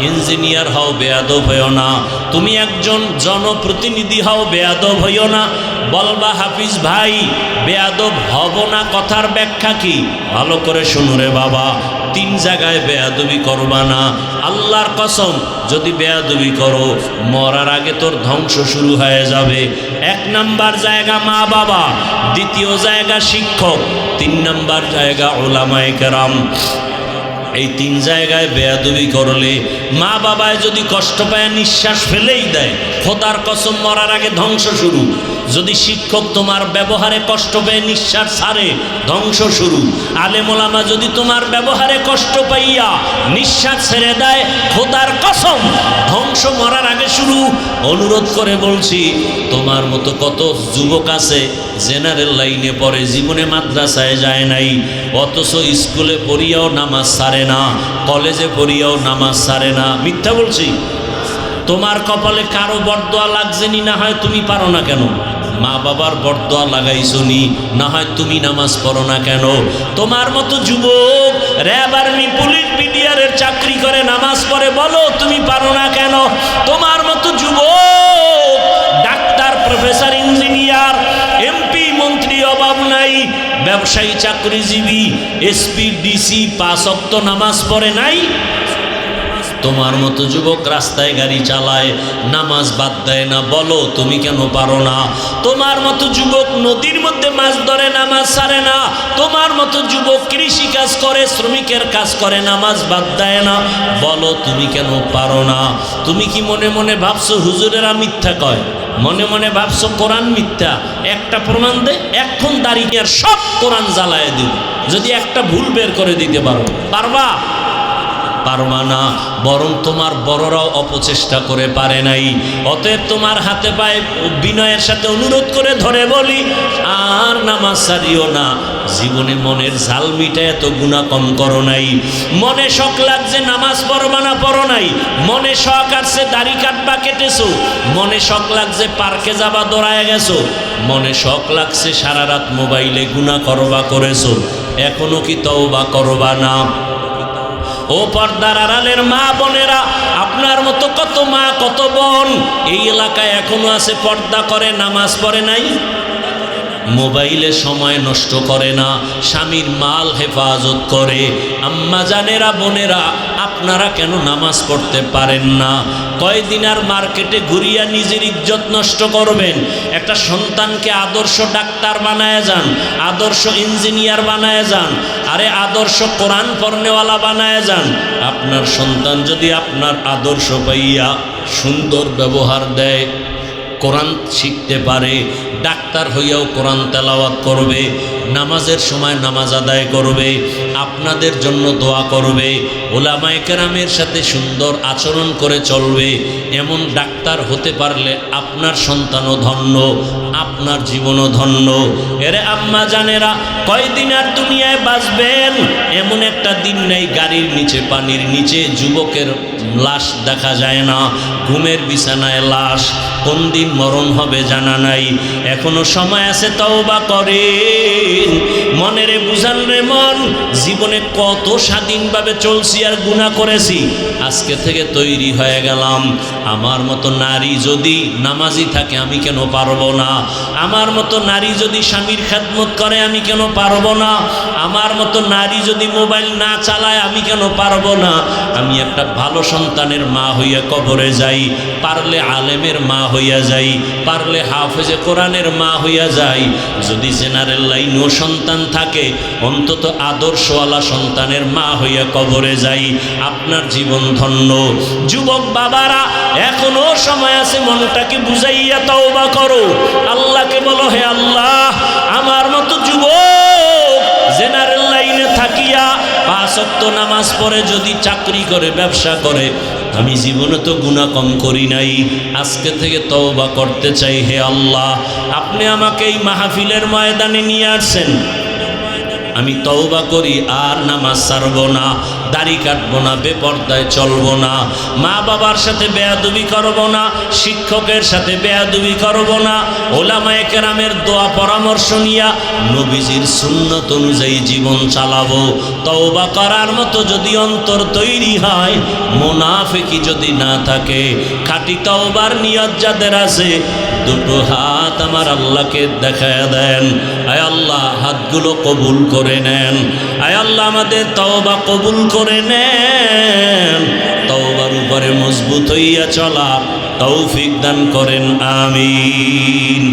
ইঞ্জিনিয়ার হও বেয়াদব হইও না, তুমি একজন জনপ্রতিনিধি হও বেয়াদব হইও না। বলবা হাফিজ ভাই বেয়াদব হব না, কথার ব্যাখ্যা কি? ভালো করে শুনো রে বাবা, 3 জায়গায় বেয়াদবি করবা না। আল্লাহর কসম, যদি বেয়াদবি করো মরার আগে তোর ধ্বংস শুরু হয়ে যাবে। 1 নাম্বার জায়গা মা বাবা, 2য় জায়গা শিক্ষক, 3 নাম্বার জায়গা উলামায়ে কেরাম। এই 3 জায়গায় বেয়াদবি করলে, মা বাবায় যদি কষ্ট পায় নিঃশ্বাস ফেলেই দেয়, খোদার কসম মরার আগে ধ্বংস শুরু। যদি শিক্ষক তোমার ব্যবহারে কষ্ট পেয়ে নিঃশ্বাস ছাড়ে, ধ্বংস শুরু। আলেম ওলামা যদি তোমার ব্যবহারে কষ্ট পাইয়া নিঃশ্বাস ছেড়ে দেয়, খোদার কসম ধ্বংস মরার আগে শুরু। অনুরোধ করে বলছি, তোমার মতো কত যুবক আছে জেনারেল লাইনে পড়ে, জীবনে মাদ্রাসায় যায় নাই, অথচ স্কুলে পড়িয়াও নামাজ ছাড়ে না, কলেজে পড়িয়াও নামাজ ছাড়ে না। মিথ্যা বলছি? তোমার কপালে কারো বরদোয়া লাগছেনি, না হয় তুমি পারো না কেন? মা বাবার বরদোয়া লাগাইছনি, না হয় তুমি নামাজ পড়ো না কেন? তোমার মতো যুবক র্যাব আর্মি পুলিশ বিডিআরের চাকরি করে নামাজ পড়ে, বলো তুমি পারো না কেন? তোমার মতো যুবক ডাক্তার, প্রফেসর, ইঞ্জিনিয়ার, এমপি, মন্ত্রী অভাব নাই, ব্যবসায়ী, চাকরিজীবী, এসপি, ডিসি 5 ওয়াক্ত নামাজ পড়ে নাই? তোমার মতো যুবক রাস্তায় গাড়ি চালায়, নামাজ বাদ দেয় না, বলো তুমি কেন পারো না? তোমার মতো যুবক নদীর মধ্যে মাছ ধরে, নামাজ ছাড়ে না। তোমার মতো যুবক কৃষি কাজ করে, শ্রমিকের কাজ করে, নামাজ বাদ দেয় না, বলো তুমি কেন পারো না? তুমি কি মনে মনে ভাবছো হুজুরেরা মিথ্যা কয়? মনে মনে ভাবছো কোরআন মিথ্যা? একটা প্রমাণ দে, এখন দাঁড়িয়ে আর সব কোরআন জ্বালায় দিব, যদি একটা ভুল বের করে দিতে পারো। পারবা? পারবা না। বরং তোমার বড়রাও অপচেষ্টা করে পারে নাই। অতএব তোমার হাতে পায়ে বিনয়ের সাথে অনুরোধ করে ধরে বলি, আর নামাজ ছাড়িও না। জীবনে মনের ঝাল মিটায় এত গুনাহ কম করো নাই। মনে শখ লাগছে নামাজ পড়বা না, পড়ো নাই। মনে শখ আসছে দাড়ি কাটবা, কেটেছো। মনে শখ লাগছে পার্কে যাবা, দৌড়ায় গেছো। মনে শখ লাগছে সারা রাত মোবাইলে গুনাহ করবা, করেছো। এখনো কি তওবা করবা না? ও পর্দার আড়ালের মা বোনেরা, আপনার মতো কত মা কত বোন এই এলাকায় এখনো আছে, পর্দা করে, নামাজ পড়ে নাই, মোবাইলে সময় নষ্ট করে না, স্বামীর মাল হেফাজত করে। আম্মা জানেরা, বোনেরা, আপনারা কেন নামাজ পড়তে পারেন না? কয়দিন আর মার্কেটে ঘুরিয়া নিজের ইজ্জত নষ্ট করবেন? একটা সন্তানকে আদর্শ ডাক্তার বানায় যান, আদর্শ ইঞ্জিনিয়ার বানায় যান, আরে আদর্শ কোরআন পড়নেওয়ালা বানায় যান। আপনার সন্তান যদি আপনার আদর্শ পাইয়া সুন্দর ব্যবহার দেয়, কোরআন শিখতে পারে, ডাক্তার হইয়াও কোরআন তেলাওয়াত করবে, নামাজের সময় নামাজ আদায় করবে, আপনাদের জন্য দোয়া করবে, ওলামায়ে কেরামের সাথে সুন্দর আচরণ করে চলবে, এমন ডাক্তার হতে পারলে আপনার সন্তানও ধন্য, আপনার জীবনও ধন্য। এরে আম্মা জানেরা, কয়দিন আর দুনিয়ায় বাঁচবেন? এমন একটা দিন নেই গাড়ির নিচে, পানির নিচে যুবকের লাশ দেখা যায় না, ঘুমের বিছানায় লাশ। কোন দিন মরণ হবে জানা নাই, এখনো সময় আছে, তওবা করেন। মনেরে বুঝান রে মন, জীবনে কত স্বাধীনভাবে চলছি আর গুনাহ করেছি, আজকে থেকে তৈরি হয়ে গেলাম। আমার মতো নারী যদি নামাজি থাকে আমি কেন পারবো না? আমার মতো নারী যদি স্বামীর খেদমত করে আমি কেন পারবো না? আমার মতো নারী যদি মোবাইল না চালায় আমি কেন পারবো না? আমি একটা ভালো সন্তানের মা হইয়া কবরে যাই, পারলে আলেমের মা হইয়া যাই, পারলে হাফেজে কোরআনের মা হইয়া যাই। যদি জেনারেল লাইনও সন্তান থাকে, অন্তত আদর্শওয়ালা সন্তানের মা হইয়া কবরে যাই, আপনার জীবন ধন্য। যুবক বাবারা, এখনো সময় আছে, মনটাকে বুঝাইয়া তওবা করো, আল্লাহকে বলো, হে আল্লাহ, আমার মতো যুবক জেনারেল লাইনে থাকিয়া 5 ওয়াক্ত নামাজ পড়ে যদি চাকরি করে, ব্যবসা করে, আমি জীবনে তো গুনাহ কম করি নাই, আজকে থেকে তওবা করতে চাই। হে আল্লাহ, আপনি আমাকে এই মাহফিলের ময়দানে নিয়ে আসছেন, আমি তওবা করি, আর নামাজ ছাড়বো না, দাড়ি কাটবো না, বেপর্দায় চলবো না, মা বাবার সাথে বেয়াদবি করবো না, শিক্ষকের সাথে বেয়াদবি করবো না, ওলামায়ে কেরামের দোয়া পরামর্শ নিয়া নবীজির সুন্নত অনুযায়ী জীবন চালাবো। তওবা করার মতো যদি অন্তর তৈরি হয়, মুনাফিকি যদি না থাকে, খাঁটি তওবার নিয়ত যাদের আছে, দুটো হাত আমার আল্লাহকে দেখায় দেন। আয় আল্লাহ, হাতগুলো কবুল করে নেন। আয় আল্লাহ, আমাদের তওবা কবুল করে নেন। তওবার উপরে মজবুত হইয়া চলা তৌফিক দান করেন, আমিন।